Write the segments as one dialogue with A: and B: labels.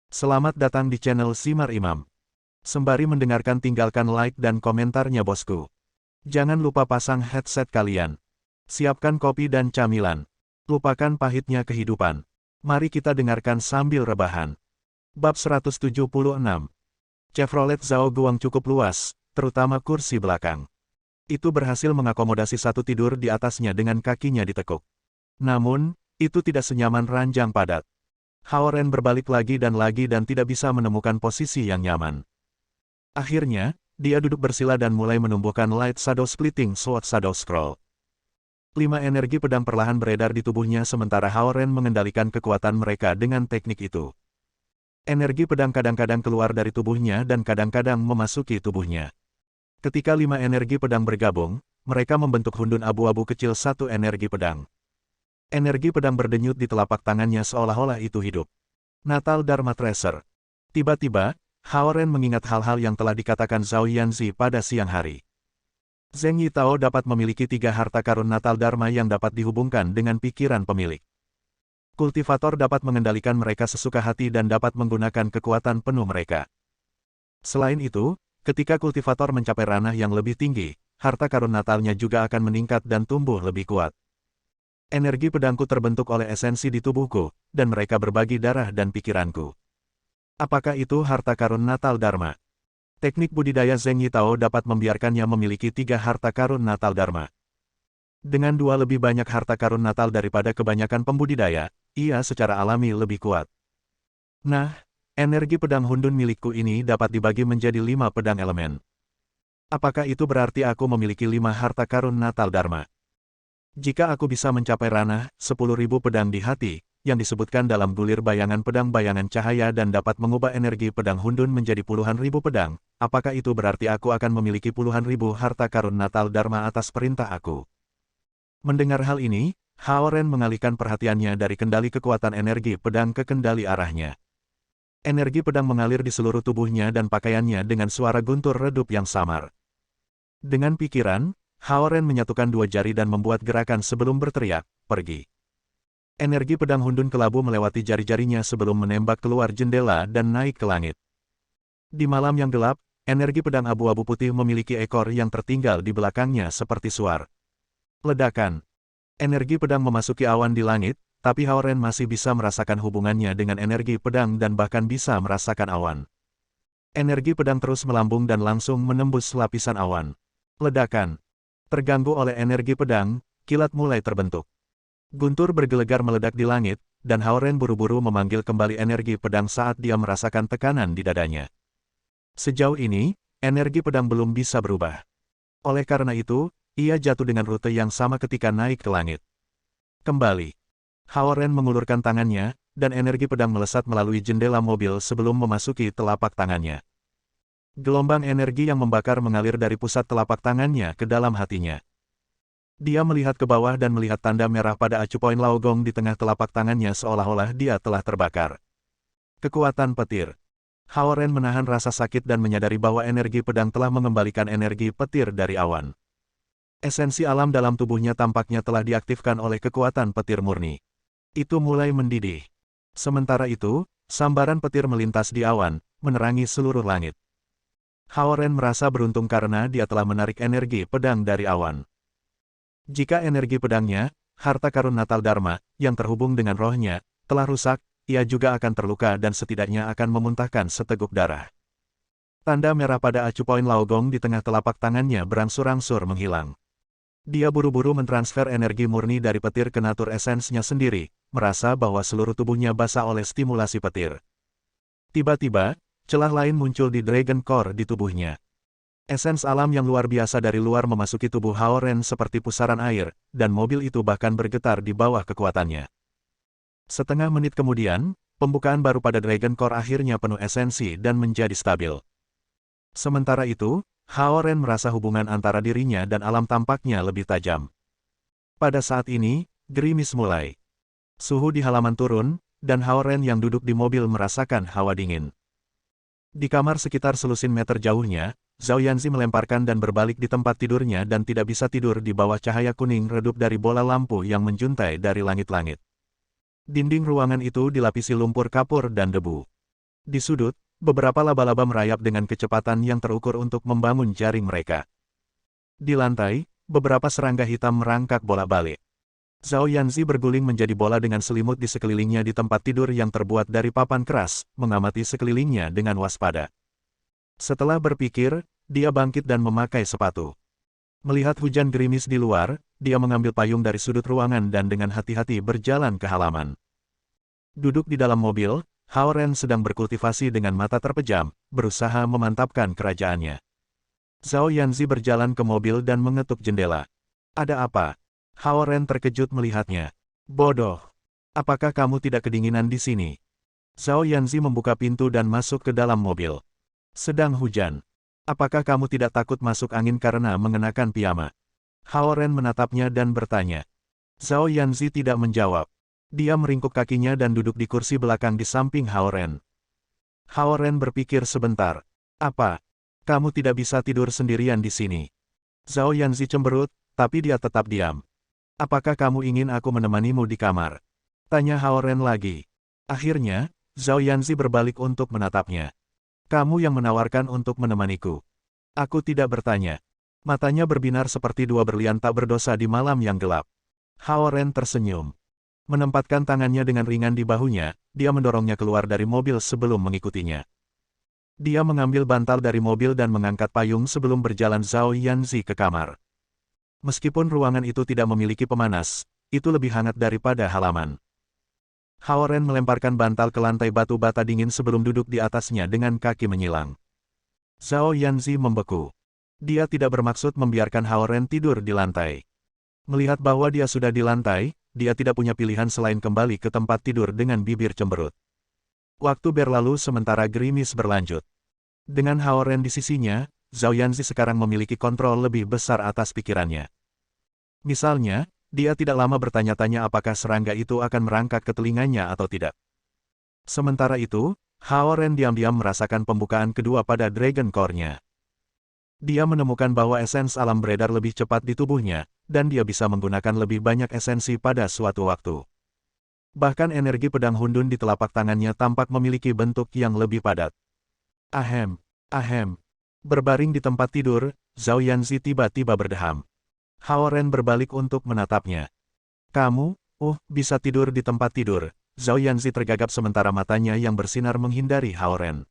A: Selamat datang di channel Simar Imam. Sembari mendengarkan tinggalkan like dan komentarnya bosku. Jangan lupa pasang headset kalian. Siapkan kopi dan camilan. Lupakan pahitnya kehidupan. Mari kita dengarkan sambil rebahan. Bab 176. Chevrolet Zhao Guang cukup luas, terutama kursi belakang. Itu berhasil mengakomodasi satu tidur di atasnya dengan kakinya ditekuk. Namun, itu tidak senyaman ranjang padat. Hao Ren berbalik lagi dan tidak bisa menemukan posisi yang nyaman. Akhirnya, dia duduk bersila dan mulai menumbuhkan Light Shadow Splitting Sword Shadow Scroll. 5 energi pedang perlahan beredar di tubuhnya sementara Hao Ren mengendalikan kekuatan mereka dengan teknik itu. Energi pedang kadang-kadang keluar dari tubuhnya dan kadang-kadang memasuki tubuhnya. Ketika 5 energi pedang bergabung, mereka membentuk hundun abu-abu kecil satu energi pedang. Energi pedang berdenyut di telapak tangannya seolah-olah itu hidup. Natal Dharma Tracer. Tiba-tiba, Hao Ren mengingat hal-hal yang telah dikatakan Zhao Yanzi pada siang hari. Zheng Yitao dapat memiliki 3 harta karun Natal Dharma yang dapat dihubungkan dengan pikiran pemilik. Kultivator dapat mengendalikan mereka sesuka hati dan dapat menggunakan kekuatan penuh mereka. Selain itu, ketika kultivator mencapai ranah yang lebih tinggi, harta karun Natalnya juga akan meningkat dan tumbuh lebih kuat. Energi pedangku terbentuk oleh esensi di tubuhku, dan mereka berbagi darah dan pikiranku. Apakah itu harta karun Natal Dharma? Teknik budidaya Zheng Yitao dapat membiarkannya memiliki 3 harta karun Natal Dharma. Dengan 2 lebih banyak harta karun Natal daripada kebanyakan pembudidaya, ia secara alami lebih kuat. Nah, energi pedang hundun milikku ini dapat dibagi menjadi 5 pedang elemen. Apakah itu berarti aku memiliki 5 harta karun Natal Dharma? Jika aku bisa mencapai ranah 10.000 pedang di hati, yang disebutkan dalam bulir bayangan pedang bayangan cahaya dan dapat mengubah energi pedang hundun menjadi puluhan ribu pedang, apakah itu berarti aku akan memiliki puluhan ribu harta karun Natal Dharma atas perintah aku? Mendengar hal ini, Hao Ren mengalihkan perhatiannya dari kendali kekuatan energi pedang ke kendali arahnya. Energi pedang mengalir di seluruh tubuhnya dan pakaiannya dengan suara guntur redup yang samar. Dengan pikiran, Hao Ren menyatukan 2 jari dan membuat gerakan sebelum berteriak, pergi. Energi pedang hundun kelabu melewati jari-jarinya sebelum menembak keluar jendela dan naik ke langit. Di malam yang gelap, energi pedang abu-abu putih memiliki ekor yang tertinggal di belakangnya seperti suar. Ledakan. Energi pedang memasuki awan di langit, tapi Hao Ren masih bisa merasakan hubungannya dengan energi pedang dan bahkan bisa merasakan awan. Energi pedang terus melambung dan langsung menembus lapisan awan. Ledakan. Terganggu oleh energi pedang, kilat mulai terbentuk. Guntur bergelegar meledak di langit, dan Hao Ren buru-buru memanggil kembali energi pedang saat dia merasakan tekanan di dadanya. Sejauh ini, energi pedang belum bisa berubah. Oleh karena itu, ia jatuh dengan rute yang sama ketika naik ke langit. Kembali. Hao Ren mengulurkan tangannya, dan energi pedang melesat melalui jendela mobil sebelum memasuki telapak tangannya. Gelombang energi yang membakar mengalir dari pusat telapak tangannya ke dalam hatinya. Dia melihat ke bawah dan melihat tanda merah pada acu poin Laogong di tengah telapak tangannya seolah-olah dia telah terbakar. Kekuatan petir. Hao Ren menahan rasa sakit dan menyadari bahwa energi pedang telah mengembalikan energi petir dari awan. Esensi alam dalam tubuhnya tampaknya telah diaktifkan oleh kekuatan petir murni. Itu mulai mendidih. Sementara itu, sambaran petir melintas di awan, menerangi seluruh langit. Hao Ren merasa beruntung karena dia telah menarik energi pedang dari awan. Jika energi pedangnya, harta karun Natal Dharma, yang terhubung dengan rohnya, telah rusak, ia juga akan terluka dan setidaknya akan memuntahkan seteguk darah. Tanda merah pada acu poin Laogong di tengah telapak tangannya berangsur-angsur menghilang. Dia buru-buru mentransfer energi murni dari petir ke natur esensnya sendiri, merasa bahwa seluruh tubuhnya basah oleh stimulasi petir. Tiba-tiba, celah lain muncul di Dragon Core di tubuhnya. Esens alam yang luar biasa dari luar memasuki tubuh Hao Ren seperti pusaran air, dan mobil itu bahkan bergetar di bawah kekuatannya. Setengah menit kemudian, pembukaan baru pada Dragon Core akhirnya penuh esensi dan menjadi stabil. Sementara itu, Hao Ren merasa hubungan antara dirinya dan alam tampaknya lebih tajam. Pada saat ini, gerimis mulai. Suhu di halaman turun, dan Hao Ren yang duduk di mobil merasakan hawa dingin. Di kamar sekitar selusin meter jauhnya, Zhao Yanzi melemparkan dan berbalik di tempat tidurnya dan tidak bisa tidur di bawah cahaya kuning redup dari bola lampu yang menjuntai dari langit-langit. Dinding ruangan itu dilapisi lumpur kapur dan debu. Di sudut, beberapa laba-laba merayap dengan kecepatan yang terukur untuk membangun jaring mereka. Di lantai, beberapa serangga hitam merangkak bolak-balik. Zhao Yanzi berguling menjadi bola dengan selimut di sekelilingnya di tempat tidur yang terbuat dari papan keras, mengamati sekelilingnya dengan waspada. Setelah berpikir, dia bangkit dan memakai sepatu. Melihat hujan gerimis di luar, dia mengambil payung dari sudut ruangan dan dengan hati-hati berjalan ke halaman. Duduk di dalam mobil, Hao Ren sedang berkultivasi dengan mata terpejam, berusaha memantapkan kerajaannya. Zhao Yanzi berjalan ke mobil dan mengetuk jendela. Ada apa? Hao Ren terkejut melihatnya. Bodoh. Apakah kamu tidak kedinginan di sini? Zhao Yanzi membuka pintu dan masuk ke dalam mobil. Sedang hujan. Apakah kamu tidak takut masuk angin karena mengenakan piyama? Hao Ren menatapnya dan bertanya. Zhao Yanzi tidak menjawab. Dia meringkuk kakinya dan duduk di kursi belakang di samping Hao Ren. Hao Ren berpikir sebentar. Apa? Kamu tidak bisa tidur sendirian di sini. Zhao Yanzi cemberut, tapi dia tetap diam. Apakah kamu ingin aku menemanimu di kamar? Tanya Hao Ren lagi. Akhirnya, Zhao Yanzi berbalik untuk menatapnya. Kamu yang menawarkan untuk menemaniku. Aku tidak bertanya. Matanya berbinar seperti dua berlian tak berdosa di malam yang gelap. Hao Ren tersenyum. Menempatkan tangannya dengan ringan di bahunya, dia mendorongnya keluar dari mobil sebelum mengikutinya. Dia mengambil bantal dari mobil dan mengangkat payung sebelum berjalan Zhao Yanzi ke kamar. Meskipun ruangan itu tidak memiliki pemanas, itu lebih hangat daripada halaman. Hao Ren melemparkan bantal ke lantai batu bata dingin sebelum duduk di atasnya dengan kaki menyilang. Zhao Yanzi membeku. Dia tidak bermaksud membiarkan Hao Ren tidur di lantai. Melihat bahwa dia sudah di lantai, dia tidak punya pilihan selain kembali ke tempat tidur dengan bibir cemberut. Waktu berlalu sementara gerimis berlanjut. Dengan Hao Ren di sisinya, Zhao Yanzi sekarang memiliki kontrol lebih besar atas pikirannya. Misalnya, dia tidak lama bertanya-tanya apakah serangga itu akan merangkak ke telinganya atau tidak. Sementara itu, Hao Ren diam-diam merasakan pembukaan kedua pada Dragon Core-nya. Dia menemukan bahwa esens alam beredar lebih cepat di tubuhnya, dan dia bisa menggunakan lebih banyak esensi pada suatu waktu. Bahkan energi pedang Hundun di telapak tangannya tampak memiliki bentuk yang lebih padat. Ahem, ahem. Berbaring di tempat tidur, Zhao Yanzi tiba-tiba berdeham. Hao Ren berbalik untuk menatapnya. Kamu, bisa tidur di tempat tidur. Zhao Yanzi tergagap sementara matanya yang bersinar menghindari Hao Ren.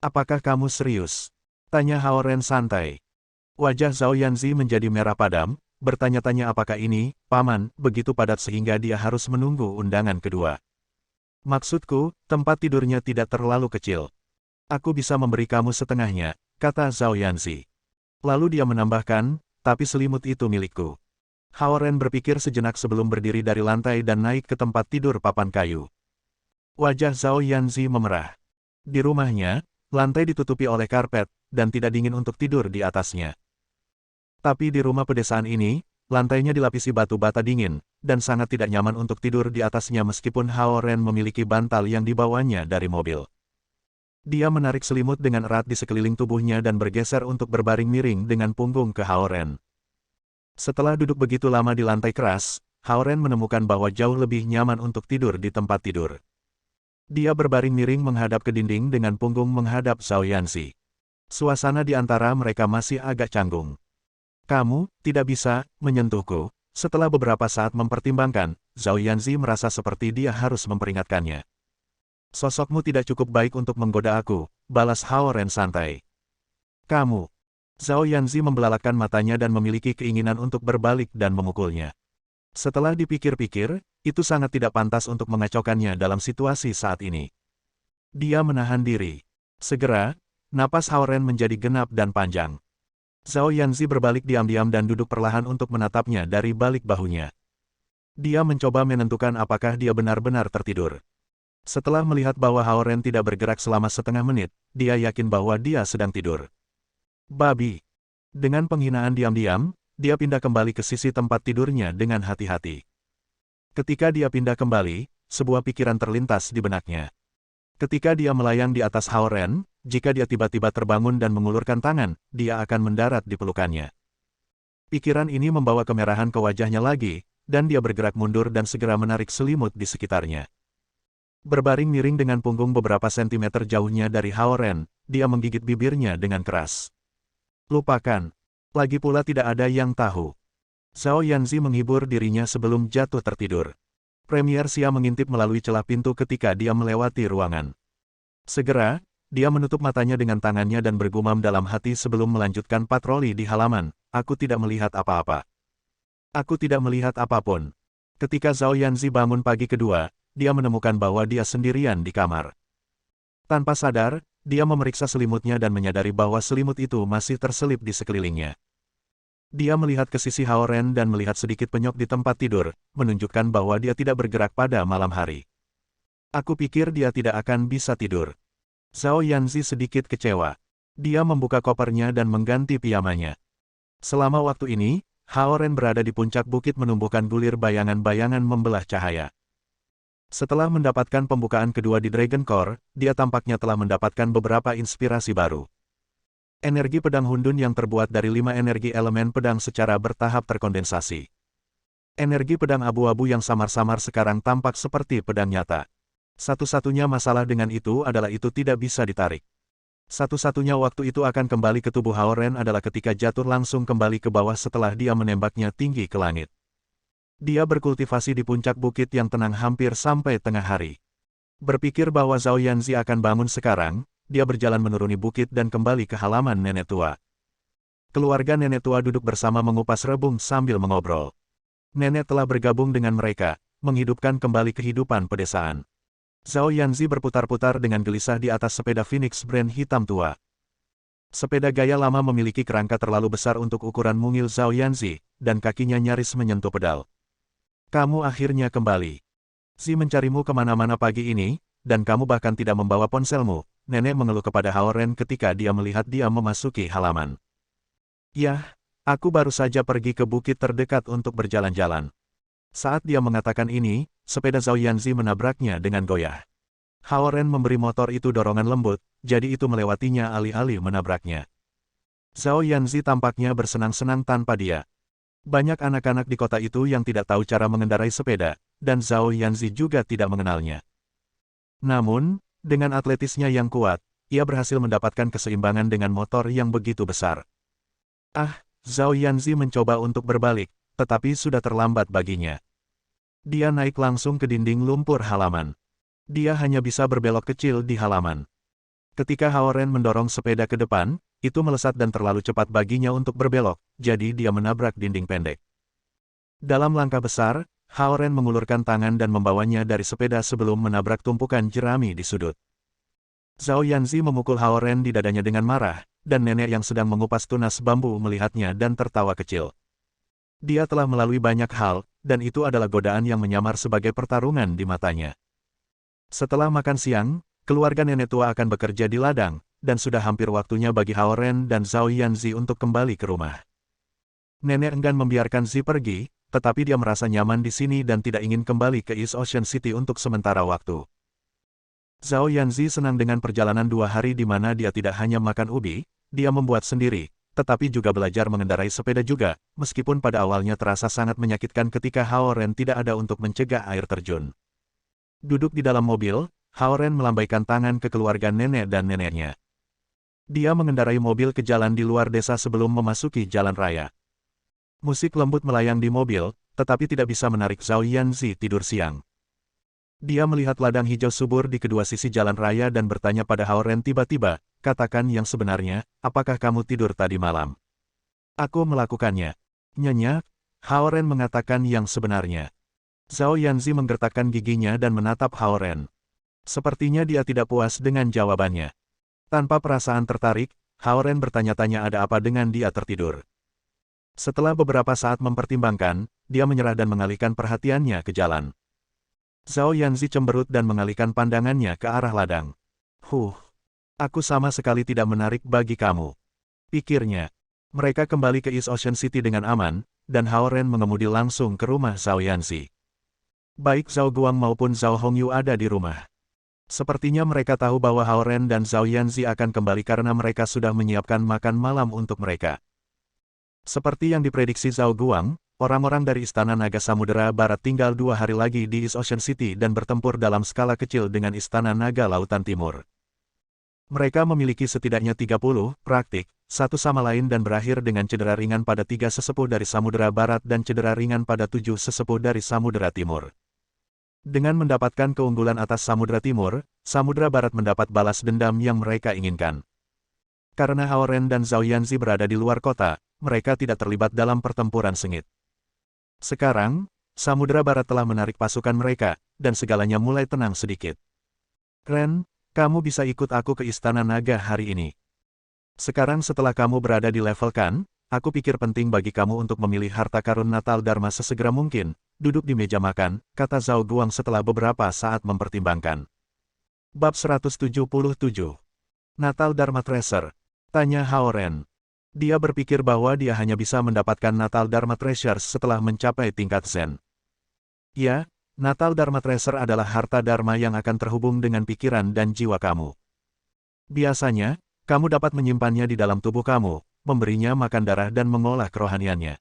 A: Apakah kamu serius? Tanya Hao Ren santai. Wajah Zhao Yanzi menjadi merah padam, bertanya-tanya apakah ini, paman, begitu padat sehingga dia harus menunggu undangan kedua. Maksudku, tempat tidurnya tidak terlalu kecil. Aku bisa memberi kamu setengahnya, kata Zhao Yanzi. Lalu dia menambahkan, tapi selimut itu milikku. Hao Ren berpikir sejenak sebelum berdiri dari lantai dan naik ke tempat tidur papan kayu. Wajah Zhao Yanzi memerah. Di rumahnya, lantai ditutupi oleh karpet, dan tidak dingin untuk tidur di atasnya. Tapi di rumah pedesaan ini, lantainya dilapisi batu bata dingin, dan sangat tidak nyaman untuk tidur di atasnya meskipun Hao Ren memiliki bantal yang dibawanya dari mobil. Dia menarik selimut dengan erat di sekeliling tubuhnya dan bergeser untuk berbaring miring dengan punggung ke Hao Ren. Setelah duduk begitu lama di lantai keras, Hao Ren menemukan bahwa jauh lebih nyaman untuk tidur di tempat tidur. Dia berbaring miring menghadap ke dinding dengan punggung menghadap Zhao Yanzi. Suasana di antara mereka masih agak canggung. Kamu tidak bisa menyentuhku. Setelah beberapa saat mempertimbangkan, Zhao Yanzi merasa seperti dia harus memperingatkannya. Sosokmu tidak cukup baik untuk menggoda aku, balas Hao Ren santai. Kamu. Zhao Yanzi membelalakkan matanya dan memiliki keinginan untuk berbalik dan memukulnya. Setelah dipikir-pikir, itu sangat tidak pantas untuk mengacaukannya dalam situasi saat ini. Dia menahan diri. Segera, napas Hao Ren menjadi genap dan panjang. Zhao Yanzi berbalik diam-diam dan duduk perlahan untuk menatapnya dari balik bahunya. Dia mencoba menentukan apakah dia benar-benar tertidur. Setelah melihat bahwa Hao Ren tidak bergerak selama setengah menit, dia yakin bahwa dia sedang tidur. Babi. Dengan penghinaan diam-diam, dia pindah kembali ke sisi tempat tidurnya dengan hati-hati. Ketika dia pindah kembali, sebuah pikiran terlintas di benaknya. Ketika dia melayang di atas Hao Ren, jika dia tiba-tiba terbangun dan mengulurkan tangan, dia akan mendarat di pelukannya. Pikiran ini membawa kemerahan ke wajahnya lagi, dan dia bergerak mundur dan segera menarik selimut di sekitarnya. Berbaring miring dengan punggung beberapa sentimeter jauhnya dari Hao Ren, dia menggigit bibirnya dengan keras. Lupakan. Lagi pula tidak ada yang tahu. Zhao Yanzi menghibur dirinya sebelum jatuh tertidur. Premier Xia mengintip melalui celah pintu ketika dia melewati ruangan. Segera, dia menutup matanya dengan tangannya dan bergumam dalam hati sebelum melanjutkan patroli di halaman. Aku tidak melihat apa-apa. Aku tidak melihat apapun. Ketika Zhao Yanzi bangun pagi kedua, dia menemukan bahwa dia sendirian di kamar. Tanpa sadar, dia memeriksa selimutnya dan menyadari bahwa selimut itu masih terselip di sekelilingnya. Dia melihat ke sisi Hao Ren dan melihat sedikit penyok di tempat tidur, menunjukkan bahwa dia tidak bergerak pada malam hari. Aku pikir dia tidak akan bisa tidur. Zhao Yanzi sedikit kecewa. Dia membuka kopernya dan mengganti piyamanya. Selama waktu ini, Hao Ren berada di puncak bukit menumbuhkan bulir bayangan-bayangan membelah cahaya. Setelah mendapatkan pembukaan kedua di Dragon Core, dia tampaknya telah mendapatkan beberapa inspirasi baru. Energi pedang Hundun yang terbuat dari 5 energi elemen pedang secara bertahap terkondensasi. Energi pedang abu-abu yang samar-samar sekarang tampak seperti pedang nyata. Satu-satunya masalah dengan itu adalah itu tidak bisa ditarik. Satu-satunya waktu itu akan kembali ke tubuh Hao Ren adalah ketika jatuh langsung kembali ke bawah setelah dia menembaknya tinggi ke langit. Dia berkultivasi di puncak bukit yang tenang hampir sampai tengah hari. Berpikir bahwa Zhao Yanzi akan bangun sekarang, dia berjalan menuruni bukit dan kembali ke halaman nenek tua. Keluarga nenek tua duduk bersama mengupas rebung sambil mengobrol. Nenek telah bergabung dengan mereka, menghidupkan kembali kehidupan pedesaan. Zhao Yanzi berputar-putar dengan gelisah di atas sepeda Phoenix brand hitam tua. Sepeda gaya lama memiliki kerangka terlalu besar untuk ukuran mungil Zhao Yanzi, dan kakinya nyaris menyentuh pedal. Kamu akhirnya kembali. Zi mencarimu kemana-mana pagi ini, dan kamu bahkan tidak membawa ponselmu, nenek mengeluh kepada Hao Ren ketika dia melihat dia memasuki halaman. Yah, aku baru saja pergi ke bukit terdekat untuk berjalan-jalan. Saat dia mengatakan ini, sepeda Zhao Yanzi menabraknya dengan goyah. Hao Ren memberi motor itu dorongan lembut, jadi itu melewatinya alih-alih menabraknya. Zhao Yanzi tampaknya bersenang-senang tanpa dia. Banyak anak-anak di kota itu yang tidak tahu cara mengendarai sepeda, dan Zhao Yanzi juga tidak mengenalnya. Namun, dengan atletisnya yang kuat, ia berhasil mendapatkan keseimbangan dengan motor yang begitu besar. Zhao Yanzi mencoba untuk berbalik, tetapi sudah terlambat baginya. Dia naik langsung ke dinding lumpur halaman. Dia hanya bisa berbelok kecil di halaman. Ketika Hao Ren mendorong sepeda ke depan, itu melesat dan terlalu cepat baginya untuk berbelok, jadi dia menabrak dinding pendek. Dalam langkah besar, Hao Ren mengulurkan tangan dan membawanya dari sepeda sebelum menabrak tumpukan jerami di sudut. Zhao Yanzi memukul Hao Ren di dadanya dengan marah, dan nenek yang sedang mengupas tunas bambu melihatnya dan tertawa kecil. Dia telah melalui banyak hal, dan itu adalah godaan yang menyamar sebagai pertarungan di matanya. Setelah makan siang, keluarga nenek tua akan bekerja di ladang, dan sudah hampir waktunya bagi Hao Ren dan Zhao Yanzi untuk kembali ke rumah. Nenek enggan membiarkan Zi pergi, tetapi dia merasa nyaman di sini dan tidak ingin kembali ke East Ocean City untuk sementara waktu. Zhao Yanzi senang dengan perjalanan 2 hari di mana dia tidak hanya makan ubi, dia membuat sendiri, tetapi juga belajar mengendarai sepeda juga, meskipun pada awalnya terasa sangat menyakitkan ketika Hao Ren tidak ada untuk mencegah air terjun. Duduk di dalam mobil, Hao Ren melambaikan tangan ke keluarga nenek dan neneknya. Dia mengendarai mobil ke jalan di luar desa sebelum memasuki jalan raya. Musik lembut melayang di mobil, tetapi tidak bisa menarik Zhao Yanzi tidur siang. Dia melihat ladang hijau subur di kedua sisi jalan raya dan bertanya pada Hao Ren tiba-tiba, katakan yang sebenarnya, apakah kamu tidur tadi malam? Aku melakukannya. Nyenyak, Hao Ren mengatakan yang sebenarnya. Zhao Yanzi menggertakkan giginya dan menatap Hao Ren. Sepertinya dia tidak puas dengan jawabannya. Tanpa perasaan tertarik, Hao Ren bertanya-tanya ada apa dengan dia tertidur. Setelah beberapa saat mempertimbangkan, dia menyerah dan mengalihkan perhatiannya ke jalan. Zhao Yanzi cemberut dan mengalihkan pandangannya ke arah ladang. Aku sama sekali tidak menarik bagi kamu. Pikirnya. Mereka kembali ke East Ocean City dengan aman, dan Hao Ren mengemudi langsung ke rumah Zhao Yanzi. Baik Zhao Guang maupun Zhao Hongyu ada di rumah. Sepertinya mereka tahu bahwa Hao Ren dan Zhao Yanzi akan kembali karena mereka sudah menyiapkan makan malam untuk mereka. Seperti yang diprediksi Zhao Guang, orang-orang dari Istana Naga Samudera Barat tinggal 2 hari lagi di East Ocean City dan bertempur dalam skala kecil dengan Istana Naga Lautan Timur. Mereka memiliki setidaknya 30 praktik, satu sama lain dan berakhir dengan cedera ringan pada 3 sesepuh dari Samudera Barat dan cedera ringan pada 7 sesepuh dari Samudera Timur. Dengan mendapatkan keunggulan atas Samudera Timur, Samudera Barat mendapat balas dendam yang mereka inginkan. Karena Hao Ren dan Zhao Yanzi berada di luar kota, mereka tidak terlibat dalam pertempuran sengit. Sekarang, Samudera Barat telah menarik pasukan mereka, dan segalanya mulai tenang sedikit. Ren, kamu bisa ikut aku ke Istana Naga hari ini. Sekarang setelah kamu berada di level Kan, aku pikir penting bagi kamu untuk memilih harta karun Natal Dharma sesegera mungkin. Duduk di meja makan, kata Zhao Guang setelah beberapa saat mempertimbangkan. Bab 177. Natal Dharma Treasure. Tanya Hao Ren. Dia berpikir bahwa dia hanya bisa mendapatkan Natal Dharma Treasure setelah mencapai tingkat Zen. Ya, Natal Dharma Treasure adalah harta Dharma yang akan terhubung dengan pikiran dan jiwa kamu. Biasanya, kamu dapat menyimpannya di dalam tubuh kamu, memberinya makan darah dan mengolah kerohaniannya.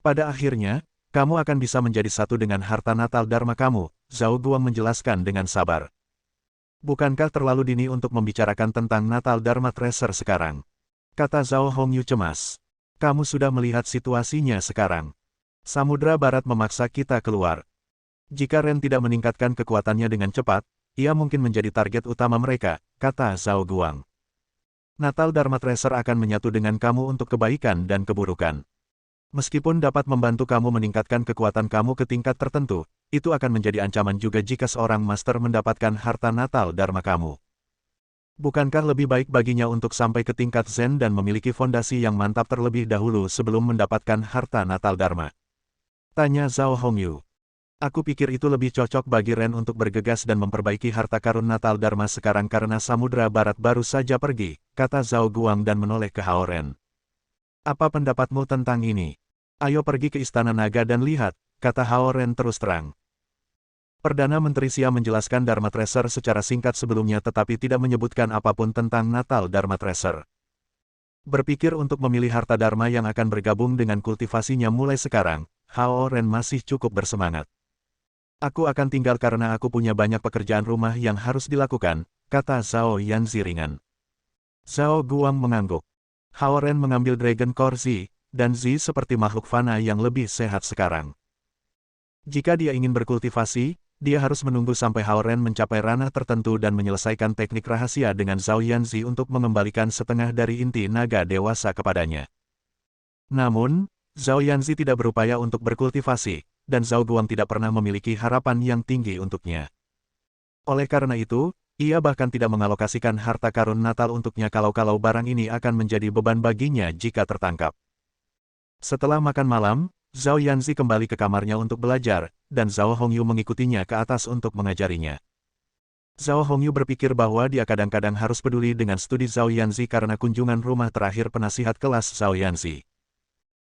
A: Pada akhirnya, kamu akan bisa menjadi satu dengan harta Natal Dharma kamu, Zhao Guang menjelaskan dengan sabar. Bukankah terlalu dini untuk membicarakan tentang Natal Dharma Treasure sekarang? Kata Zhao Hongyu cemas. Kamu sudah melihat situasinya sekarang. Samudera Barat memaksa kita keluar. Jika Ren tidak meningkatkan kekuatannya dengan cepat, ia mungkin menjadi target utama mereka, kata Zhao Guang. Natal Dharma Treasure akan menyatu dengan kamu untuk kebaikan dan keburukan. Meskipun dapat membantu kamu meningkatkan kekuatan kamu ke tingkat tertentu, itu akan menjadi ancaman juga jika seorang master mendapatkan harta Natal Dharma kamu. Bukankah lebih baik baginya untuk sampai ke tingkat Zen dan memiliki fondasi yang mantap terlebih dahulu sebelum mendapatkan harta Natal Dharma? Tanya Zhao Hongyu. Aku pikir itu lebih cocok bagi Ren untuk bergegas dan memperbaiki harta karun Natal Dharma sekarang karena Samudera Barat baru saja pergi, kata Zhao Guang dan menoleh ke Hao Ren. Apa pendapatmu tentang ini? Ayo pergi ke Istana Naga dan lihat, kata Hao Ren terus terang. Perdana Menteri Xia menjelaskan Dharma Treasure secara singkat sebelumnya tetapi tidak menyebutkan apapun tentang Natal Dharma Treasure. Berpikir untuk memilih harta Dharma yang akan bergabung dengan kultivasinya mulai sekarang, Hao Ren masih cukup bersemangat. Aku akan tinggal karena aku punya banyak pekerjaan rumah yang harus dilakukan, kata Zhao Yanzi ringan. Zhao Guang mengangguk. Hao Ren mengambil Dragon Core Z, dan Z seperti makhluk fana yang lebih sehat sekarang. Jika dia ingin berkultivasi, dia harus menunggu sampai Hao Ren mencapai ranah tertentu dan menyelesaikan teknik rahasia dengan Zhao Yanzi untuk mengembalikan setengah dari inti naga dewasa kepadanya. Namun, Zhao Yanzi tidak berupaya untuk berkultivasi, dan Zhao Guang tidak pernah memiliki harapan yang tinggi untuknya. Oleh karena itu, ia bahkan tidak mengalokasikan harta karun Natal untuknya kalau-kalau barang ini akan menjadi beban baginya jika tertangkap. Setelah makan malam, Zhao Yanzi kembali ke kamarnya untuk belajar, dan Zhao Hongyu mengikutinya ke atas untuk mengajarinya. Zhao Hongyu berpikir bahwa dia kadang-kadang harus peduli dengan studi Zhao Yanzi karena kunjungan rumah terakhir penasihat kelas Zhao Yanzi.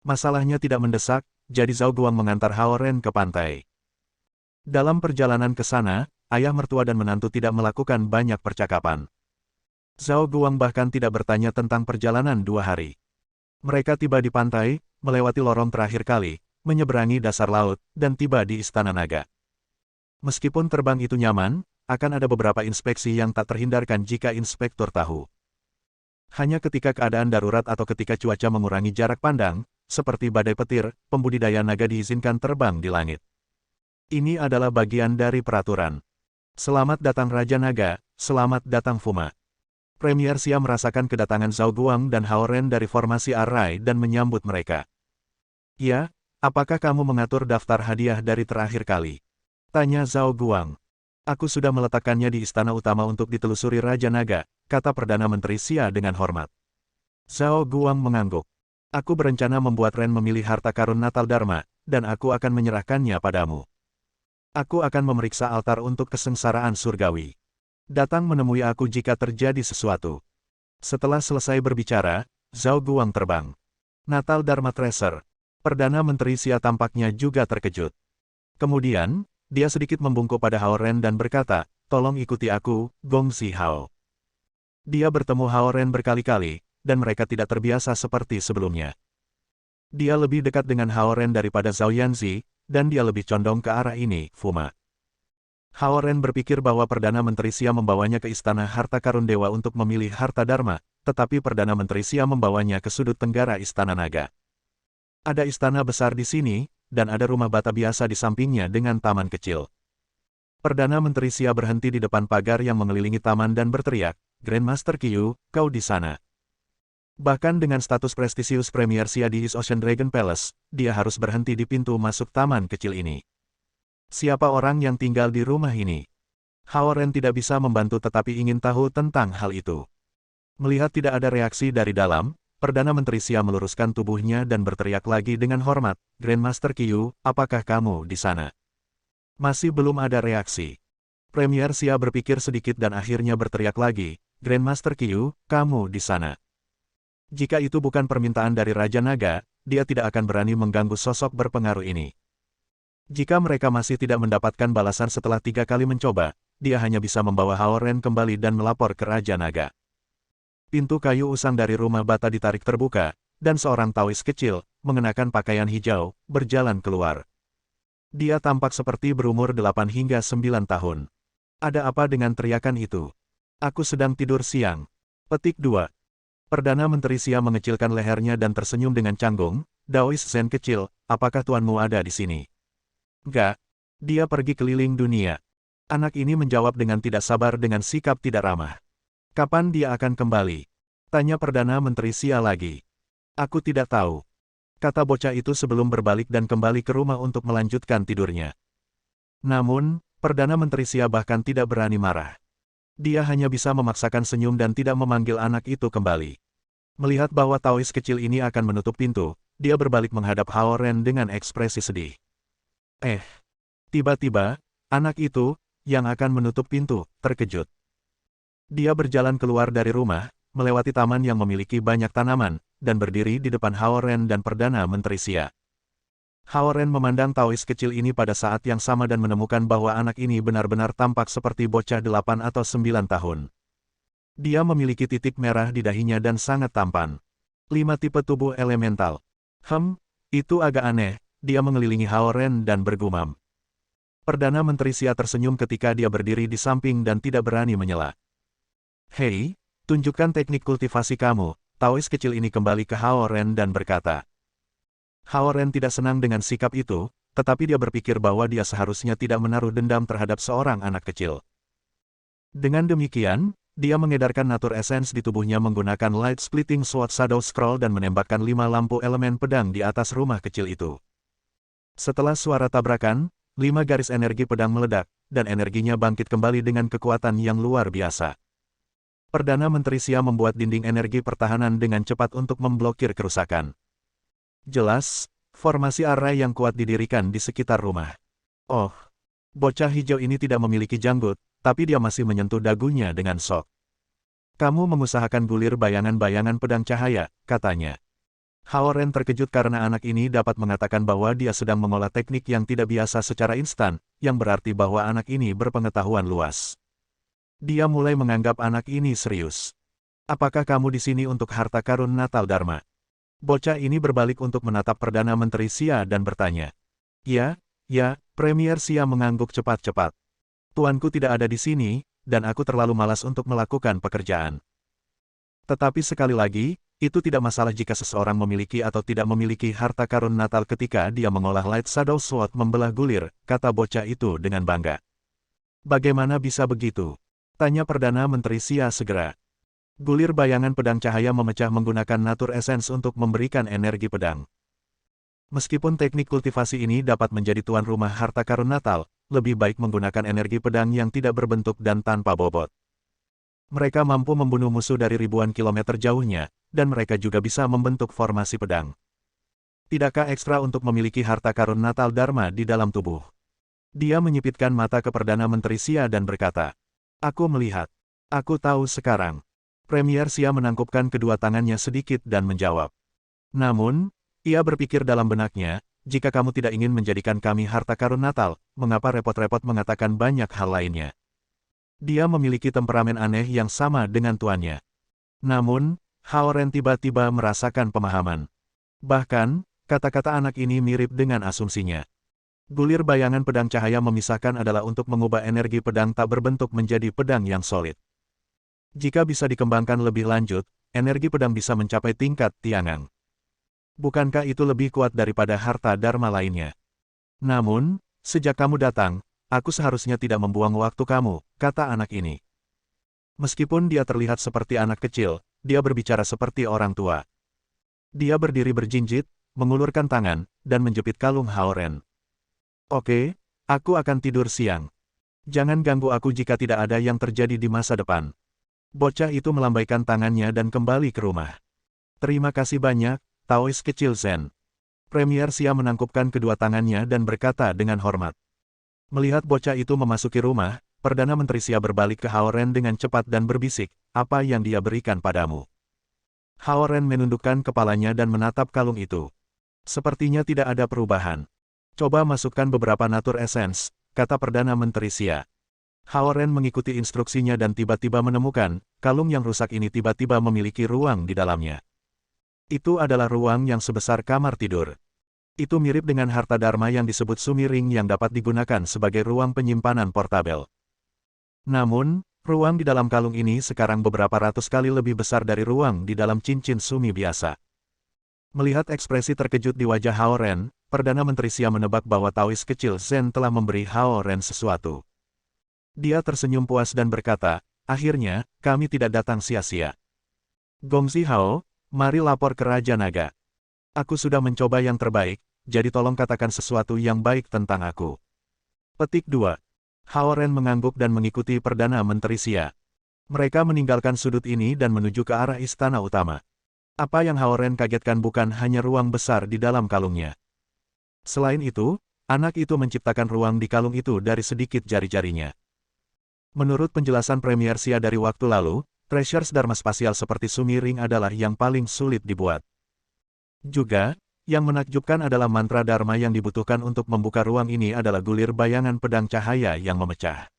A: Masalahnya tidak mendesak, jadi Zhao Guang mengantar Hao Ren ke pantai. Dalam perjalanan ke sana, ayah mertua dan menantu tidak melakukan banyak percakapan. Zhao Guang bahkan tidak bertanya tentang perjalanan 2 hari. Mereka tiba di pantai, melewati lorong terakhir kali, menyeberangi dasar laut, dan tiba di Istana Naga. Meskipun terbang itu nyaman, akan ada beberapa inspeksi yang tak terhindarkan jika inspektur tahu. Hanya ketika keadaan darurat atau ketika cuaca mengurangi jarak pandang, seperti badai petir, pembudidaya naga diizinkan terbang di langit. Ini adalah bagian dari peraturan. Selamat datang Raja Naga, selamat datang Fuma. Premier Xia merasakan kedatangan Zhao Guang dan Hao Ren dari formasi Arai dan menyambut mereka. Ya, apakah kamu mengatur daftar hadiah dari terakhir kali? Tanya Zhao Guang. Aku sudah meletakkannya di istana utama untuk ditelusuri Raja Naga, kata Perdana Menteri Xia dengan hormat. Zhao Guang mengangguk. Aku berencana membuat Ren memilih harta karun Natal Dharma, dan aku akan menyerahkannya padamu. Aku akan memeriksa altar untuk kesengsaraan surgawi. Datang menemui aku jika terjadi sesuatu. Setelah selesai berbicara, Zhao Guang terbang. Natal Dharma Treasure. Perdana Menteri Xia tampaknya juga terkejut. Kemudian, dia sedikit membungkuk pada Hao Ren dan berkata, tolong ikuti aku, Gong Si Hao. Dia bertemu Hao Ren berkali-kali, dan mereka tidak terbiasa seperti sebelumnya. Dia lebih dekat dengan Hao Ren daripada Zhao Yanzi, dan dia lebih condong ke arah ini, Fuma. Hao Ren berpikir bahwa Perdana Menteri Xia membawanya ke Istana Harta Karun Dewa untuk memilih harta dharma, tetapi Perdana Menteri Xia membawanya ke sudut tenggara Istana Naga. Ada istana besar di sini, dan ada rumah bata biasa di sampingnya dengan taman kecil. Perdana Menteri Xia berhenti di depan pagar yang mengelilingi taman dan berteriak, "Grandmaster Qiu, kau di sana." Bahkan dengan status prestisius Premier Xia di East Ocean Dragon Palace, dia harus berhenti di pintu masuk taman kecil ini. Siapa orang yang tinggal di rumah ini? Hao Ren tidak bisa membantu tetapi ingin tahu tentang hal itu. Melihat tidak ada reaksi dari dalam, Perdana Menteri Xia meluruskan tubuhnya dan berteriak lagi dengan hormat, "Grandmaster Qiu, apakah kamu di sana?" Masih belum ada reaksi. Premier Xia berpikir sedikit dan akhirnya berteriak lagi, "Grandmaster Qiu, kamu di sana." Jika itu bukan permintaan dari Raja Naga, dia tidak akan berani mengganggu sosok berpengaruh ini. Jika mereka masih tidak mendapatkan balasan setelah 3 kali mencoba, dia hanya bisa membawa Hao Ren kembali dan melapor ke Raja Naga. Pintu kayu usang dari rumah bata ditarik terbuka, dan seorang Taois kecil, mengenakan pakaian hijau, berjalan keluar. Dia tampak seperti berumur 8 hingga 9 tahun. Ada apa dengan teriakan itu? Aku sedang tidur siang. Petik 2. Perdana Menteri Xia mengecilkan lehernya dan tersenyum dengan canggung, "Daois Zen kecil, apakah tuanmu ada di sini?" "Enggak. Dia pergi keliling dunia." Anak ini menjawab dengan tidak sabar dengan sikap tidak ramah. "Kapan dia akan kembali?" tanya Perdana Menteri Xia lagi. "Aku tidak tahu," kata bocah itu sebelum berbalik dan kembali ke rumah untuk melanjutkan tidurnya. Namun, Perdana Menteri Xia bahkan tidak berani marah. Dia hanya bisa memaksakan senyum dan tidak memanggil anak itu kembali. Melihat bahwa Taois kecil ini akan menutup pintu, dia berbalik menghadap Hao Ren dengan ekspresi sedih. Tiba-tiba, anak itu, yang akan menutup pintu, terkejut. Dia berjalan keluar dari rumah, melewati taman yang memiliki banyak tanaman, dan berdiri di depan Hao Ren dan Perdana Menteri Xia. Hao Ren memandang Taois kecil ini pada saat yang sama dan menemukan bahwa anak ini benar-benar tampak seperti bocah 8 atau 9 tahun. Dia memiliki titik merah di dahinya dan sangat tampan. 5 tipe tubuh elemental. Itu agak aneh, dia mengelilingi Hao Ren dan bergumam. Perdana Menteri Xia tersenyum ketika dia berdiri di samping dan tidak berani menyela. "Hei, tunjukkan teknik kultivasi kamu." Taois kecil ini kembali ke Hao Ren dan berkata. Hao Ren tidak senang dengan sikap itu, tetapi dia berpikir bahwa dia seharusnya tidak menaruh dendam terhadap seorang anak kecil. Dengan demikian, dia mengedarkan Nature Essence di tubuhnya menggunakan Light Splitting Sword Shadow Scroll dan menembakkan 5 lampu elemen pedang di atas rumah kecil itu. Setelah suara tabrakan, 5 garis energi pedang meledak, dan energinya bangkit kembali dengan kekuatan yang luar biasa. Perdana Menteri Xia membuat dinding energi pertahanan dengan cepat untuk memblokir kerusakan. Jelas, formasi array yang kuat didirikan di sekitar rumah. Oh, bocah hijau ini tidak memiliki janggut, tapi dia masih menyentuh dagunya dengan sok. "Kamu mengusahakan gulir bayangan-bayangan pedang cahaya," katanya. Hao Ren terkejut karena anak ini dapat mengatakan bahwa dia sedang mengolah teknik yang tidak biasa secara instan, yang berarti bahwa anak ini berpengetahuan luas. Dia mulai menganggap anak ini serius. "Apakah kamu di sini untuk harta karun Natal Dharma?" Bocah ini berbalik untuk menatap Perdana Menteri Xia dan bertanya. Ya, Premier Xia mengangguk cepat-cepat. "Tuanku tidak ada di sini, dan aku terlalu malas untuk melakukan pekerjaan." Tetapi sekali lagi, itu tidak masalah jika seseorang memiliki atau tidak memiliki harta karun Natal ketika dia mengolah Light Shadow Sword membelah gulir, kata bocah itu dengan bangga. "Bagaimana bisa begitu?" tanya Perdana Menteri Xia segera. Gulir bayangan pedang cahaya memecah menggunakan Nature Essence untuk memberikan energi pedang. Meskipun teknik kultivasi ini dapat menjadi tuan rumah harta karun Natal, lebih baik menggunakan energi pedang yang tidak berbentuk dan tanpa bobot. Mereka mampu membunuh musuh dari ribuan kilometer jauhnya, dan mereka juga bisa membentuk formasi pedang. Tidakkah ekstra untuk memiliki harta karun Natal Dharma di dalam tubuh? Dia menyipitkan mata ke Perdana Menteri Xia dan berkata, "Aku melihat. Aku tahu sekarang." Premier Xia menangkupkan kedua tangannya sedikit dan menjawab. Namun, ia berpikir dalam benaknya, jika kamu tidak ingin menjadikan kami harta karun Natal, mengapa repot-repot mengatakan banyak hal lainnya? Dia memiliki temperamen aneh yang sama dengan tuannya. Namun, Hao Ren tiba-tiba merasakan pemahaman. Bahkan, Kata-kata anak ini mirip dengan asumsinya. Gulir bayangan pedang cahaya memisahkan adalah untuk mengubah energi pedang tak berbentuk menjadi pedang yang solid. Jika bisa dikembangkan lebih lanjut, energi pedang bisa mencapai tingkat tiangang. Bukankah itu lebih kuat daripada harta dharma lainnya? Namun, sejak kamu datang, aku seharusnya tidak membuang waktu kamu, kata anak ini. Meskipun dia terlihat seperti anak kecil, dia berbicara seperti orang tua. Dia berdiri berjinjit, mengulurkan tangan, dan menjepit kalung Haoren. Oke, aku akan tidur siang. Jangan ganggu aku jika tidak ada yang terjadi di masa depan. Bocah itu melambaikan tangannya dan kembali ke rumah. Terima kasih banyak, Taois kecil Zen. Premier Xia menangkupkan kedua tangannya dan berkata dengan hormat. Melihat bocah itu memasuki rumah, Perdana Menteri Xia berbalik ke Haoren dengan cepat dan berbisik, apa yang dia berikan padamu. Haoren menundukkan kepalanya dan menatap kalung itu. Sepertinya tidak ada perubahan. Coba masukkan beberapa Nature Essence, kata Perdana Menteri Xia. Haoren mengikuti instruksinya dan tiba-tiba menemukan, kalung yang rusak ini tiba-tiba memiliki ruang di dalamnya. Itu adalah ruang yang sebesar kamar tidur. Itu mirip dengan harta dharma yang disebut Sumiring yang dapat digunakan sebagai ruang penyimpanan portabel. Namun, ruang di dalam kalung ini sekarang beberapa ratus kali lebih besar dari ruang di dalam cincin Sumi biasa. Melihat ekspresi terkejut di wajah Haoren, Perdana Menteri Xia menebak bahwa Taois kecil Zen telah memberi Haoren sesuatu. Dia tersenyum puas dan berkata, akhirnya, kami tidak datang sia-sia. Gongzi Hao, mari lapor ke Raja Naga. Aku sudah mencoba yang terbaik, jadi tolong katakan sesuatu yang baik tentang aku. Petik 2. Haoren mengangguk dan mengikuti Perdana Menteri Xia. Mereka meninggalkan sudut ini dan menuju ke arah istana utama. Apa yang Haoren kagetkan bukan hanya ruang besar di dalam kalungnya. Selain itu, anak itu menciptakan ruang di kalung itu dari sedikit jari-jarinya. Menurut penjelasan Premier Xia dari waktu lalu, treasures Dharma spasial seperti Sumiring adalah yang paling sulit dibuat. Juga, yang menakjubkan adalah mantra Dharma yang dibutuhkan untuk membuka ruang ini adalah gulir bayangan pedang cahaya yang memecah.